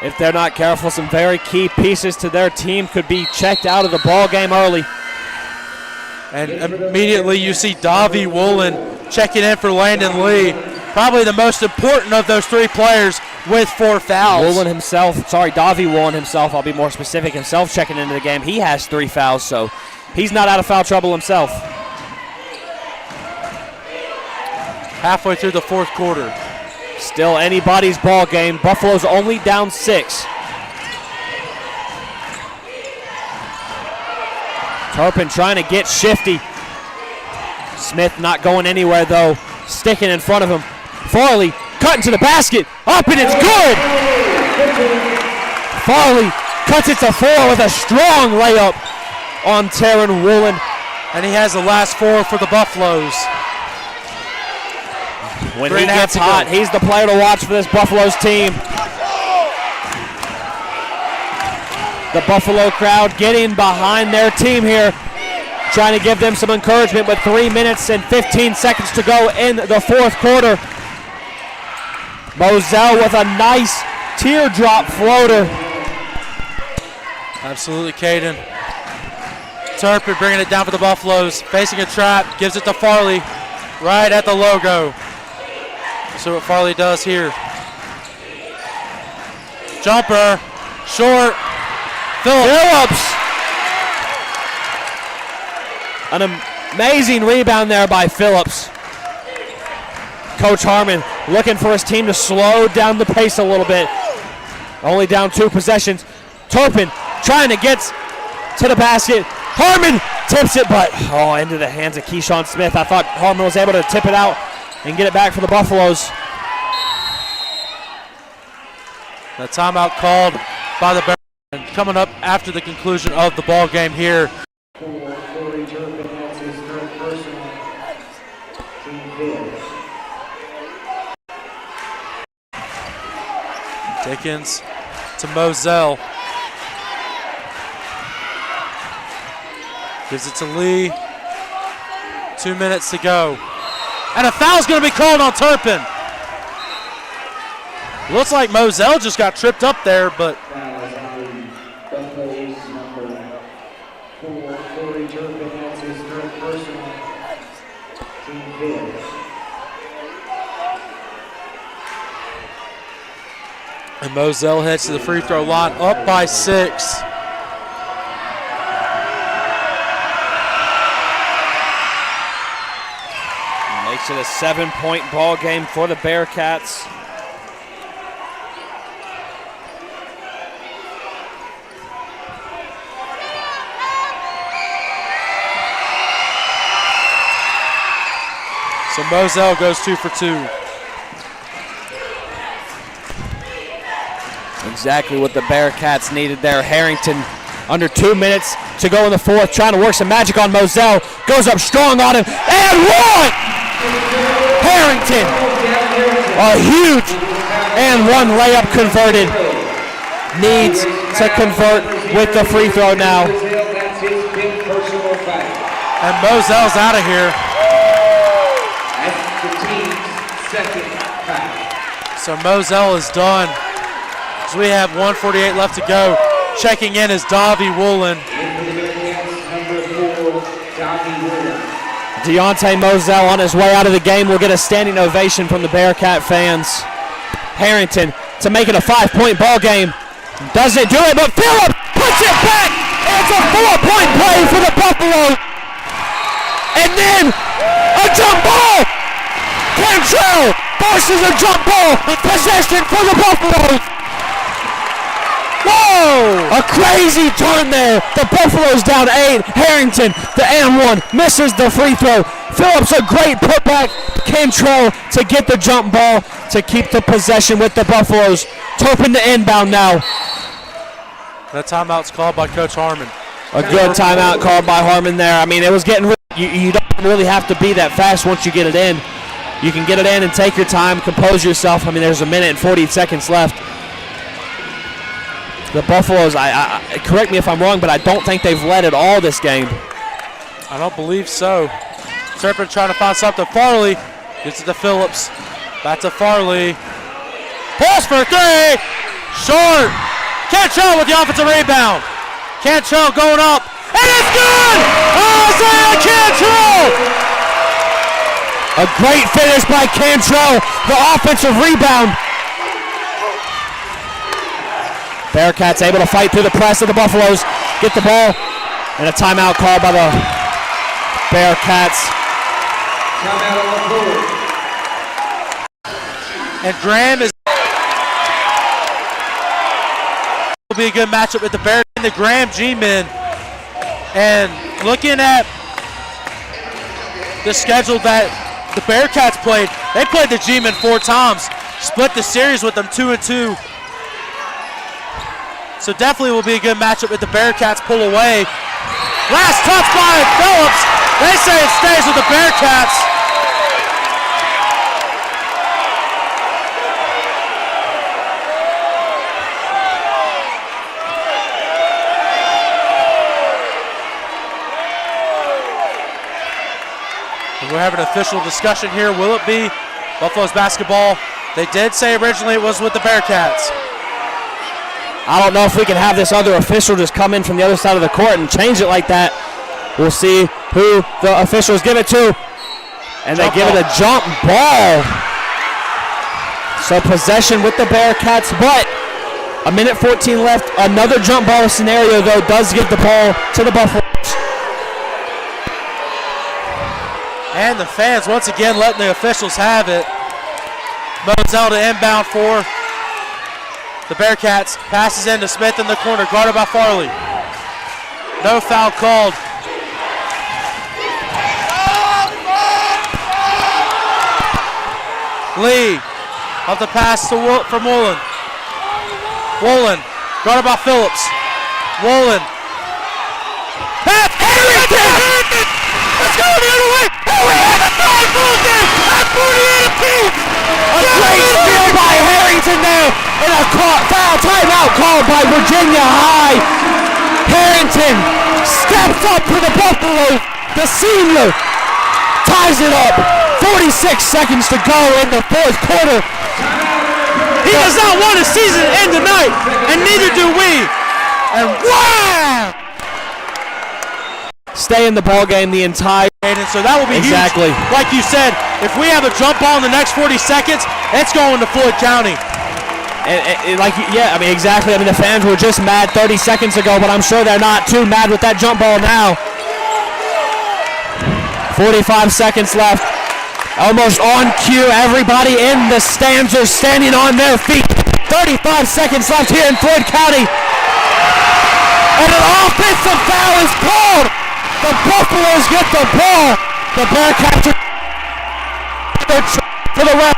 if they're not careful, some very key pieces to their team could be checked out of the ball game early. And immediately you see Davi Woolen checking in for Landon Lee. Probably the most important of those 3 players with 4 fouls. Davi Woolen himself, I'll be more specific, himself checking into the game. He has 3 fouls, so he's not out of foul trouble himself. Halfway through the 4th quarter. Still anybody's ball game. Buffalo's only down 6. Turpin trying to get shifty. Smith not going anywhere though. Sticking in front of him. Farley cutting to the basket. Up and it's good! Farley cuts it to 4 with a strong layup on Taron Woolen. And he has the last 4 for the Buffaloes. When he gets hot, he's the player to watch for this Buffaloes team. The Buffalo crowd getting behind their team here, trying to give them some encouragement with 3 minutes and 15 seconds to go in the 4th quarter. Moselle with a nice teardrop floater. Absolutely, Caden. Turpin bringing it down for the Buffaloes, facing a trap, gives it to Farley, right at the logo. See what Farley does here. Jumper, short, Phillips. An amazing rebound there by Phillips. Coach Harmon looking for his team to slow down the pace a little bit. Only down 2 possessions. Turpin trying to get to the basket. Harmon tips it, but into the hands of Keyshawn Smith. I thought Harmon was able to tip it out and get it back for the Buffaloes. The timeout called by the Bears. Coming up after the conclusion of the ball game here. Dickens to Moselle. Gives it to Lee. 2 minutes to go. And a foul's going to be called on Turpin. Looks like Moselle just got tripped up there, but and Moselle heads to the free throw line, up by 6. Makes it a 7-point ball game for the Bearcats. So Moselle goes 2 for 2. Exactly what the Bearcats needed there. Harrington under 2 minutes to go in the 4th, trying to work some magic on Moselle. Goes up strong on him, and one! Harrington, a huge and one layup converted. Needs to convert with the free throw now. That's his big personal foul. And Moselle's out of here. That's the team's second foul. So Moselle is done. So we have 1:48 left to go. Checking in is Davi Woolen. Number 4, Davi Woolen. Deontay Moselle on his way out of the game will get a standing ovation from the Bearcat fans. Harrington to make it a 5-point ball game. Doesn't do it, but Phillips puts it back. It's a 4-point play for the Buffalo. And then a jump ball. Cantrell forces a jump ball. Possession for the Buffalo. Whoa! A crazy turn there. The Buffalo's down 8. Harrington, the and one, misses the free throw. Phillips, a great putback. Cantrell to get the jump ball to keep the possession with the Buffaloes. Turpin to inbound now. That timeout's called by Coach Harmon. A good timeout called by Harmon there. I mean, it was getting, you don't really have to be that fast once you get it in. You can get it in and take your time, compose yourself. I mean, there's a minute and 40 seconds left. The Buffaloes, correct me if I'm wrong, but I don't think they've led at all this game. I don't believe so. Turpin trying to find something. Farley gets it to Phillips. Back to Farley. Pulls for 3. Short. Cantrell with the offensive rebound. Cantrell going up. And it's good! Isaiah Cantrell! A great finish by Cantrell, the offensive rebound. Bearcats able to fight through the press of the Buffaloes. Get the ball. And a timeout called by the Bearcats. Timeout on the board. And Graham is will be a good matchup with the Bear and the Graham G-men. And looking at the schedule that the Bearcats played, they played the G-men 4 times, split the series with them 2-2. So definitely will be a good matchup if the Bearcats pull away. Last touch by Phillips. They say it stays with the Bearcats. And we're having an official discussion here. Will it be Buffalo's basketball? They did say originally it was with the Bearcats. I don't know if we can have this other official just come in from the other side of the court and change it like that. We'll see who the officials give it to. And they give it a jump ball. So possession with the Bearcats, but a minute 14 left. Another jump ball scenario, though, does give the ball to the Buffaloes. And the fans once again letting the officials have it. Moselle to inbound for the Bearcats. Passes into Smith in the corner, guarded by Farley. No foul called. Lee off the pass to from Woolen. Woolen, guarded by Phillips. Woolen. Pass! Harrington! Let's go the other way! And we have a tie ball game at 48 apiece! A great steal by Harrington there, and a foul timeout called by Virginia High. Harrington steps up for the Buffalo. The senior ties it up. 46 seconds to go in the fourth quarter. He does not want his season to end tonight, and neither do we. And wow! Stay in the ball game the entire. And so that will be exactly huge. Like you said, if we have a jump ball in the next 40 seconds, it's going to Floyd County. I mean, exactly. I mean, the fans were just mad 30 seconds ago, but I'm sure they're not too mad with that jump ball now. 45 seconds left. Almost on cue. Everybody in the stands are standing on their feet. 35 seconds left here in Floyd County. And an offensive foul is called. The Buffaloes get the ball. The Bearcats for the ref.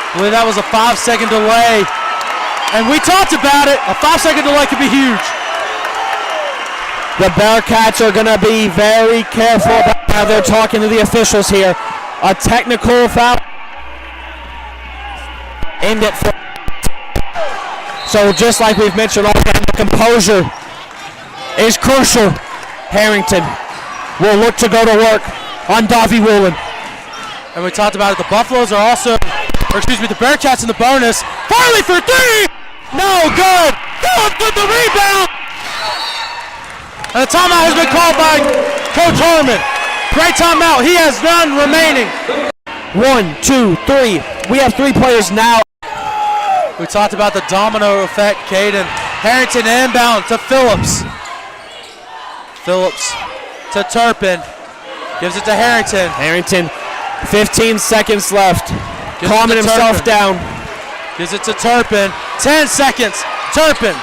I believe that was a 5-second delay. And we talked about it. A 5-second delay could be huge. The Bearcats are going to be very careful about how they're talking to the officials here. A technical foul. aimed at Floyd. So just like we've mentioned all the time, the composure is crucial. Harrington will look to go to work on Davy Woolen. And we talked about it, the Buffaloes are also, the Bearcats in the bonus. Farley for three! No good! Phillips with the rebound! And the timeout has been called by Coach Harmon. Great timeout, he has none remaining. 1, 2, 3. We have 3 players now. We talked about the domino effect, Caden. Harrington inbound to Phillips. Phillips to Turpin. Gives it to Harrington. Harrington, 15 seconds left. Calming himself down. Gives it to Turpin. 10 seconds. Turpin.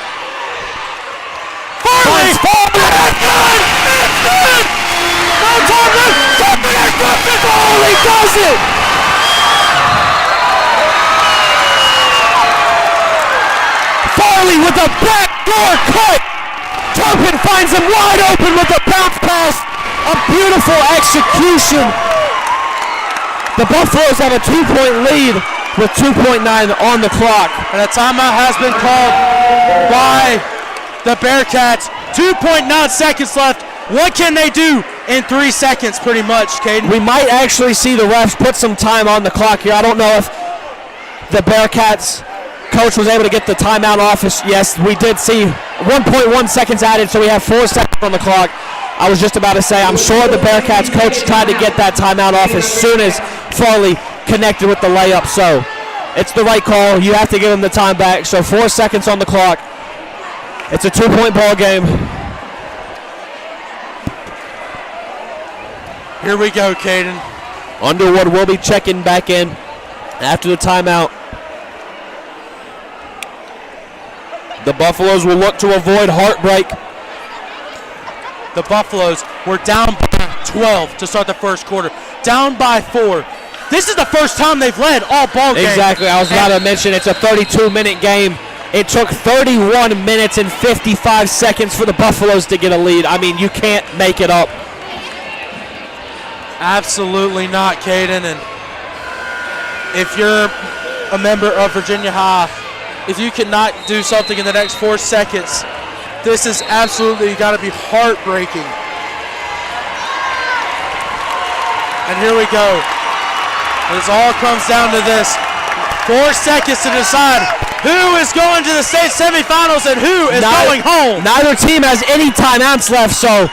Farley! It's good! It's good! No time left! Turpin has dropped it! Farley does it! Farley with a backdoor cut! Turpin finds him wide open with a bounce pass. A beautiful execution. The Buffaloes have a 2-point lead with 2.9 on the clock. And a timeout has been called by the Bearcats. 2.9 seconds left. What can they do in 3 seconds, pretty much, Caden? We might actually see the refs put some time on the clock here. I don't know if the Bearcats coach was able to get the timeout off. Yes, we did see 1.1 seconds added, so we have 4 seconds on the clock. I was just about to say, I'm sure the Bearcats coach tried to get that timeout off as soon as Farley connected with the layup. So it's the right call. You have to give him the time back. So 4 seconds on the clock. It's a 2-point ball game. Here we go, Caden. Underwood will be checking back in after the timeout. The Buffaloes will look to avoid heartbreak. The Buffaloes were down by 12 to start the first quarter. Down by 4. This is the first time they've led all ball game. Exactly. I was about to mention it's a 32-minute game. It took 31 minutes and 55 seconds for the Buffaloes to get a lead. I mean, you can't make it up. Absolutely not, Caden. And if you're a member of Virginia High, if you cannot do something in the next 4 seconds, this is absolutely got to be heartbreaking. And here we go. This all comes down to this. 4 seconds to decide who is going to the state semifinals and who is going home. Neither team has any timeouts left, so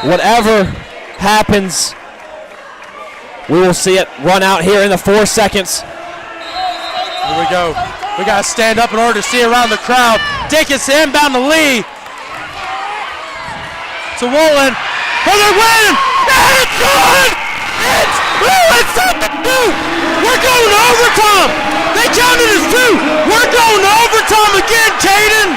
whatever happens, we will see it run out here in the 4 seconds. Here we go. We got to stand up in order to see around the crowd. Dickens inbound to Lee. To Woolen. For the win! And it's good! It's something new! We're going to overtime! They counted as 2! We're going to overtime again, Caden!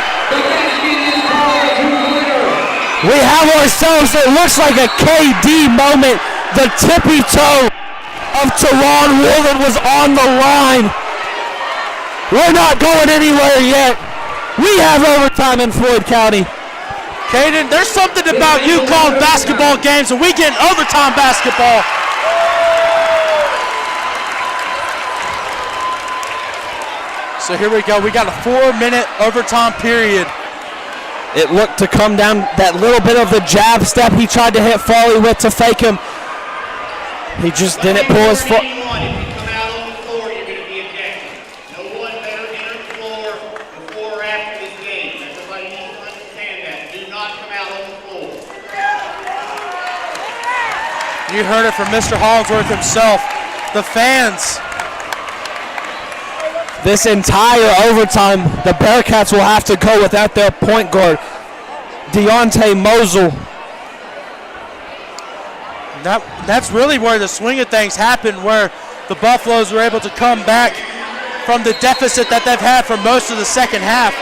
We have ourselves, it looks like a KD moment. The tippy toe of Teron Woolen was on the line. We're not going anywhere yet. We have overtime in Floyd County. Caden, there's something about you calling basketball games and we get overtime basketball. So here we go. We got a 4-minute overtime period. It looked to come down that little bit of the jab step he tried to hit Farley with to fake him. He just didn't pull his foot. You heard it from Mr. Hollingsworth himself. The fans. This entire overtime, the Bearcats will have to go without their point guard, Deontay Mosel. That's really where the swing of things happened, where the Buffaloes were able to come back from the deficit that they've had for most of the second half.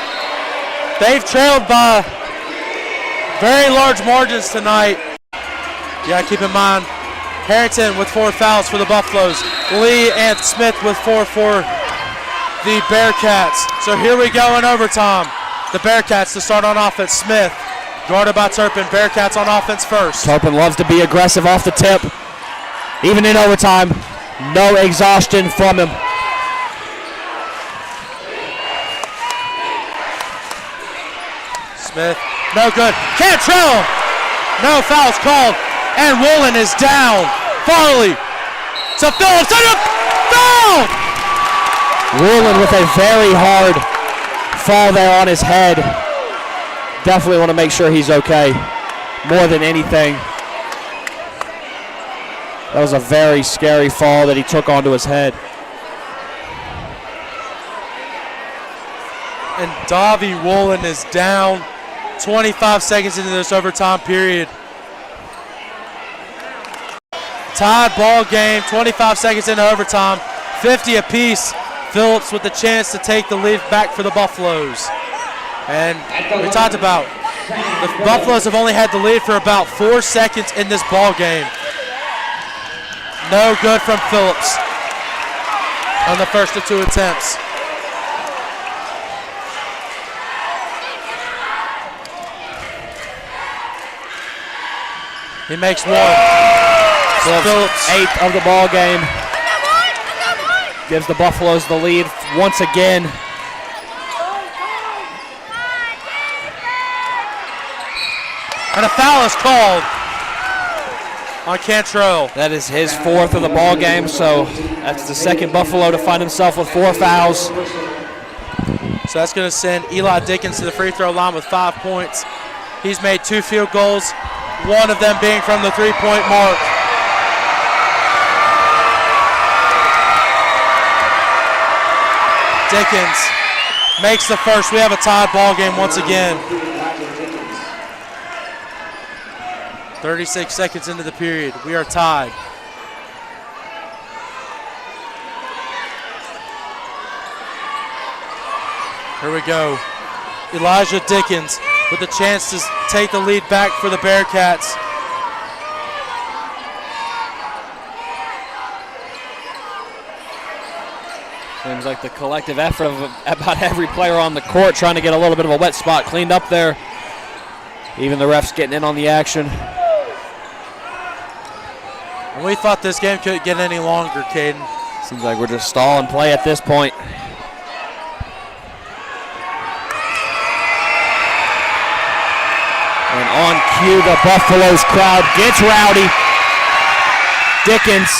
They've trailed by very large margins tonight. You gotta keep in mind, Harrington with 4 fouls for the Buffaloes. Lee and Smith with 4 for the Bearcats. So here we go in overtime. The Bearcats to start on offense. Smith, guarded by Turpin. Bearcats on offense first. Turpin loves to be aggressive off the tip. Even in overtime, no exhaustion from him. Smith, no good. Cantrell, no fouls called, and Woolen is down. Farley to Phillips, and a foul! Woolen with a very hard fall there on his head. Definitely want to make sure he's okay, more than anything. That was a very scary fall that he took onto his head. And Davy Woolen is down. 25 seconds into this overtime period. Tied ball game, 25 seconds into overtime, 50 apiece. Phillips with the chance to take the lead back for the Buffaloes. And we talked about the Buffaloes have only had the lead for about 4 seconds in this ball game. No good from Phillips on the first of 2 attempts. He makes one. Phillips, 8th of the ball game. Gives the Buffaloes the lead once again. And a foul is called on Cantrell. That is his 4th of the ball game, so that's the second Buffalo to find himself with 4 fouls. So that's going to send Eli Dickens to the free throw line with 5 points. He's made 2 field goals, one of them being from the 3-point mark. Dickens makes the first. We have a tied ball game once again. 36 seconds into the period. We are tied. Here we go. Elijah Dickens with a chance to take the lead back for the Bearcats. Seems like the collective effort of about every player on the court trying to get a little bit of a wet spot cleaned up there. Even the refs getting in on the action. And we thought this game couldn't get any longer, Caden. Seems like we're just stalling play at this point. And on cue, the Buffaloes crowd gets rowdy. Dickens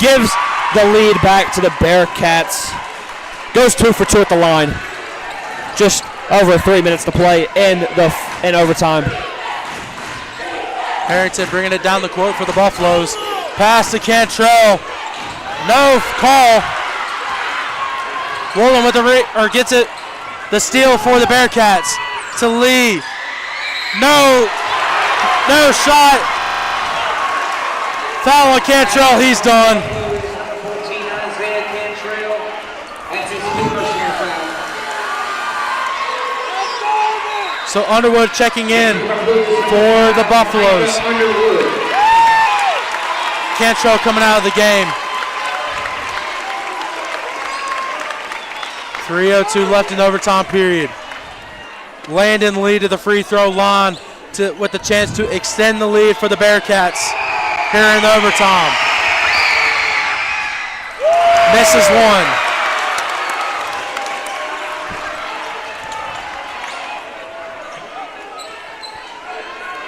gives the lead back to the Bearcats. Goes 2 for 2 at the line. Just over 3 minutes to play in overtime. Harrington bringing it down the court for the Buffaloes. Pass to Cantrell. No call. Woolen with gets it. The steal for the Bearcats to Lee. No shot. Foul on Cantrell. He's done. So Underwood checking in for the Buffaloes. Cantrell coming out of the game. 3:02 left in the overtime period. Landon Lee to the free throw line with the chance to extend the lead for the Bearcats here in the overtime. Misses one.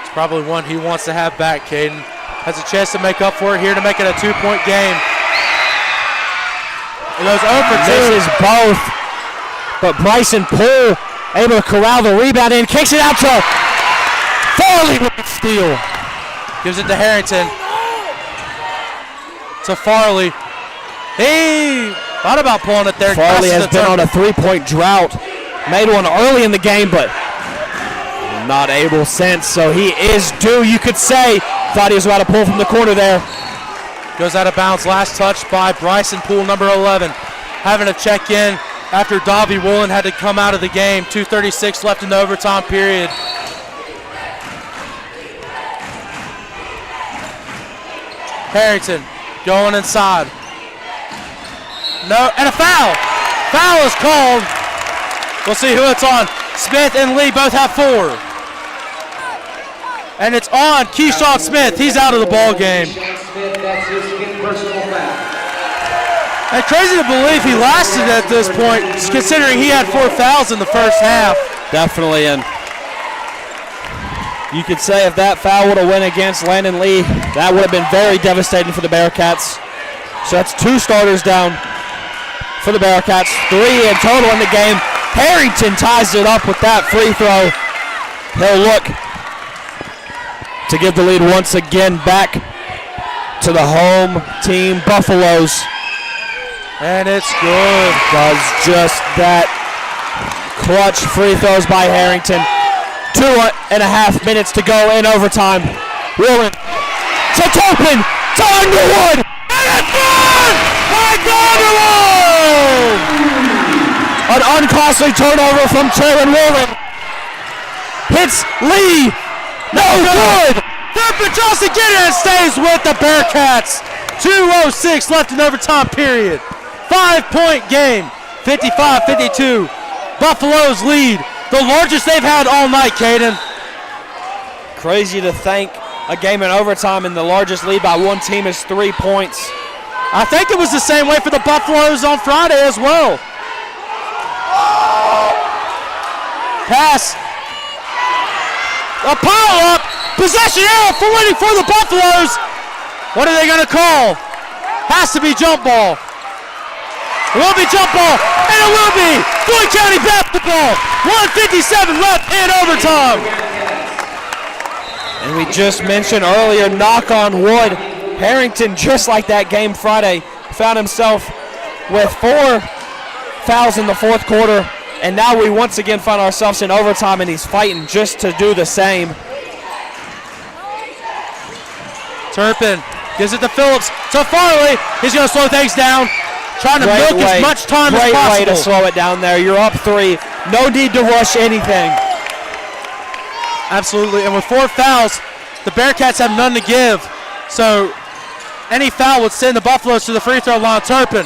It's probably one he wants to have back, Caden. Has a chance to make up for it here to make it a 2-point game. It goes 0 for 2. Misses both, but Bryson Poole able to corral the rebound in, kicks it out to Farley with the steal. Gives it to Harrington. To Farley. He thought about pulling it there. Farley has been on a 3-point drought. Made one early in the game, but not able since, so he is due, you could say. Thought he was about to pull from the corner there. Goes out of bounds. Last touch by Bryson Poole, number 11. Having to check in after Davy Woolen had to come out of the game. 2:36 left in the overtime period. Harrington going inside. No, and a foul. Foul is called. We'll see who it's on. Smith and Lee both have 4. And it's on Keyshawn Smith. He's out of the ball game. And crazy to believe he lasted at this point, considering he had 4 fouls in the first half. Definitely, and You could say if that foul would have went against Landon Lee, that would have been very devastating for the Bearcats. So that's 2 starters down for the Bearcats, 3 in total in the game. Harrington ties it up with that free throw. He'll look to give the lead once again back to the home team, Buffaloes. And it's good. Does just that. Clutch free throws by Harrington. 2.5 minutes to go in overtime. Wheeling to Turpin, to Underwood, and it's good by Underwood! An uncostly turnover from Trayvon Wheeling. Hits Lee, no good! Turpin tries to get it and stays with the Bearcats. 2:06 left in overtime period. 5-point game, 55-52. Buffaloes lead, the largest they've had all night, Caden. Crazy to think a game in overtime and the largest lead by one team is 3 points. I think it was the same way for the Buffaloes on Friday as well. Pass. A pile up. Possession arrow for waiting for the Buffaloes. What are they going to call? Has to be jump ball. It will be jump ball, and it will be Floyd County basketball. 1:57 left in overtime. And we just mentioned earlier, knock on wood, Harrington, just like that game Friday, found himself with 4 fouls in the fourth quarter, and now we once again find ourselves in overtime, and he's fighting just to do the same. Turpin gives it to Phillips, to Farley. He's going to slow things down. Trying to milk as much time as possible. Great way to slow it down there. You're up 3. No need to rush anything. Absolutely. And with 4 fouls, the Bearcats have none to give. So any foul would send the Buffaloes to the free throw line. Turpin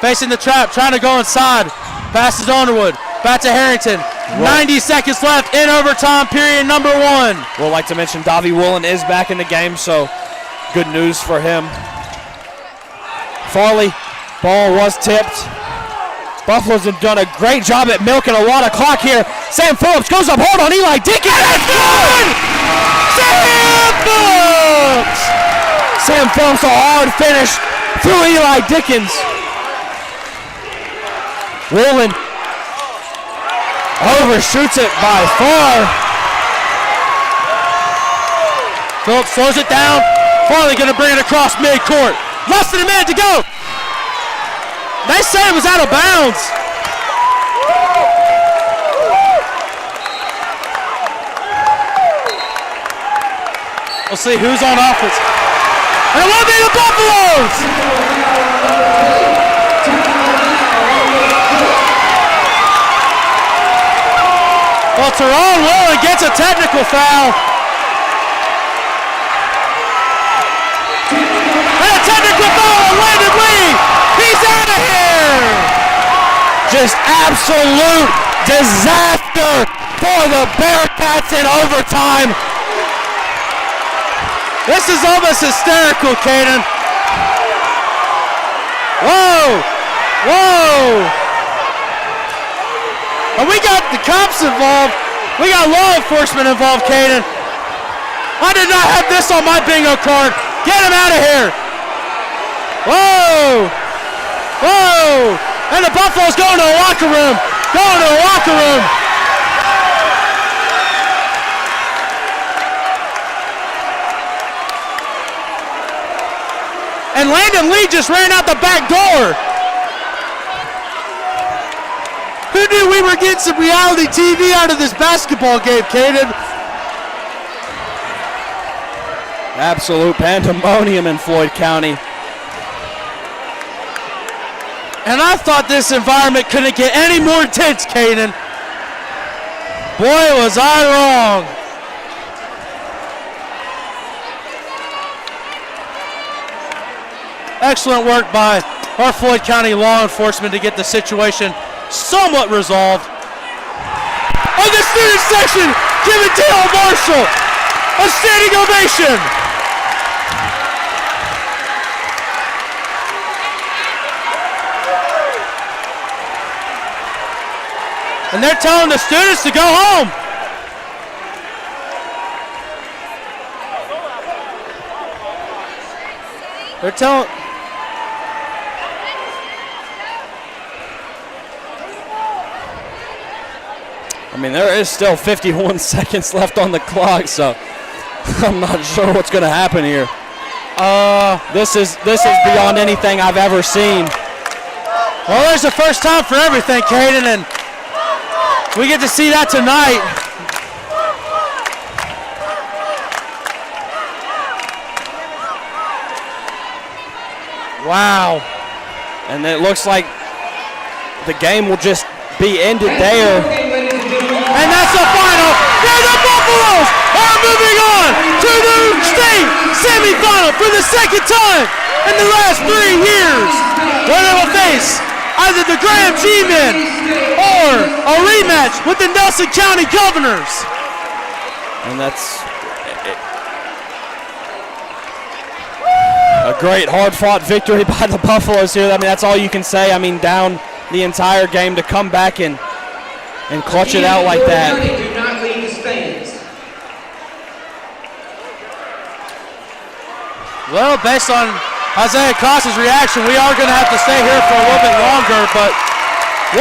facing the trap, trying to go inside. Passes Underwood. Back to Harrington. 90 seconds left in overtime period number 1. We'll like to mention Davi Woolen is back in the game, so good news for him. Farley. Ball was tipped. Buffaloes have done a great job at milking a lot of clock here. Sam Phillips goes up, hold on Eli Dickens. It's good! Sam Phillips! Sam Phillips, a hard finish through Eli Dickens. Woolen overshoots it by far. Phillips slows it down. Farley going to bring it across midcourt. Less than a minute to go. They say it was out of bounds. We'll see who's on offense. And it will be the Buffaloes! Well, Teron Woolen gets a technical foul. And a technical foul on Landon Lee. He's out of here! Just absolute disaster for the Bearcats in overtime. This is almost hysterical, Caden. Whoa! Whoa! And we got the cops involved. We got law enforcement involved, Caden. I did not have this on my bingo card. Get him out of here. Whoa! Whoa! And the Buffaloes going to the locker room. Going to the locker room. And Landon Lee just ran out the back door. Who knew we were getting some reality TV out of this basketball game, Caden? Absolute pandemonium in Floyd County. And I thought this environment couldn't get any more intense, Caden. Boy, was I wrong. Excellent work by our Floyd County law enforcement to get the situation somewhat resolved. On the student section, giving Dale Marshall a standing ovation. And they're telling the students to go home. They're telling. I mean, there is still 51 seconds left on the clock, so I'm not sure what's going to happen here. This is beyond anything I've ever seen. Well, there's a first time for everything, Caden, and we get to see that tonight. Wow. And it looks like the game will just be ended there. And that's the final. And the Buffaloes are moving on to the state semifinal for the second time in the last 3 years, where they will face either the Graham G-Men or a rematch with the Nelson County Governors. And that's a great hard-fought victory by the Buffaloes here. I mean, that's all you can say. I mean, down the entire game to come back and clutch it out like that. Do not leave the stands. Well, based on Isaiah Costa's reaction, we are going to have to stay here for a little bit longer, but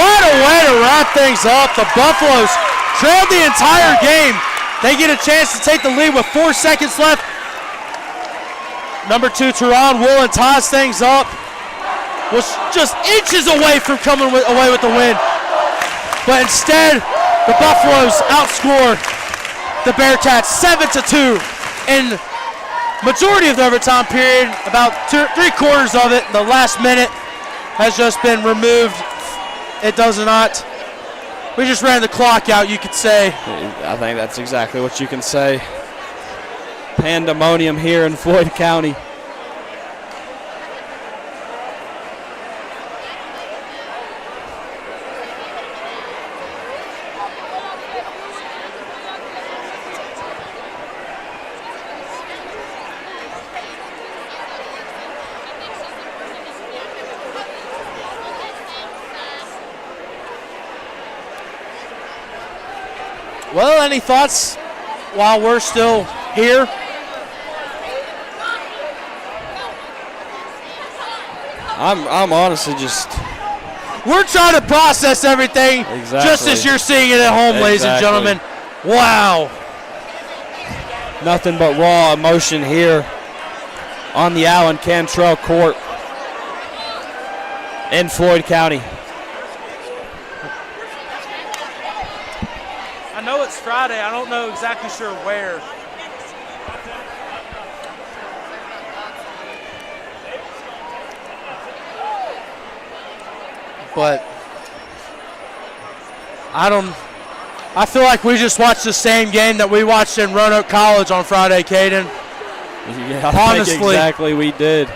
what a way to wrap things up. The Buffaloes trailed the entire game. They get a chance to take the lead with 4 seconds left. Number 2, Teron Woolen ties things up. Was just inches away from coming away with the win. But instead, the Buffaloes outscore the Bearcats 7-2 in majority of the overtime period. About 3/4 of it, the last minute, has just been removed. It does not. We just ran the clock out, you could say. I think that's exactly what you can say. Pandemonium here in Floyd County. Well, any thoughts while we're still here? I'm honestly just... We're trying to process everything just as you're seeing it at home, ladies and gentlemen. Wow. Nothing but raw emotion here on the Allen Cantrell Court in Floyd County. I know it's Friday. I don't know exactly sure where. But I feel like we just watched the same game that we watched in Roanoke College on Friday, Caden. Yeah, I think exactly we did.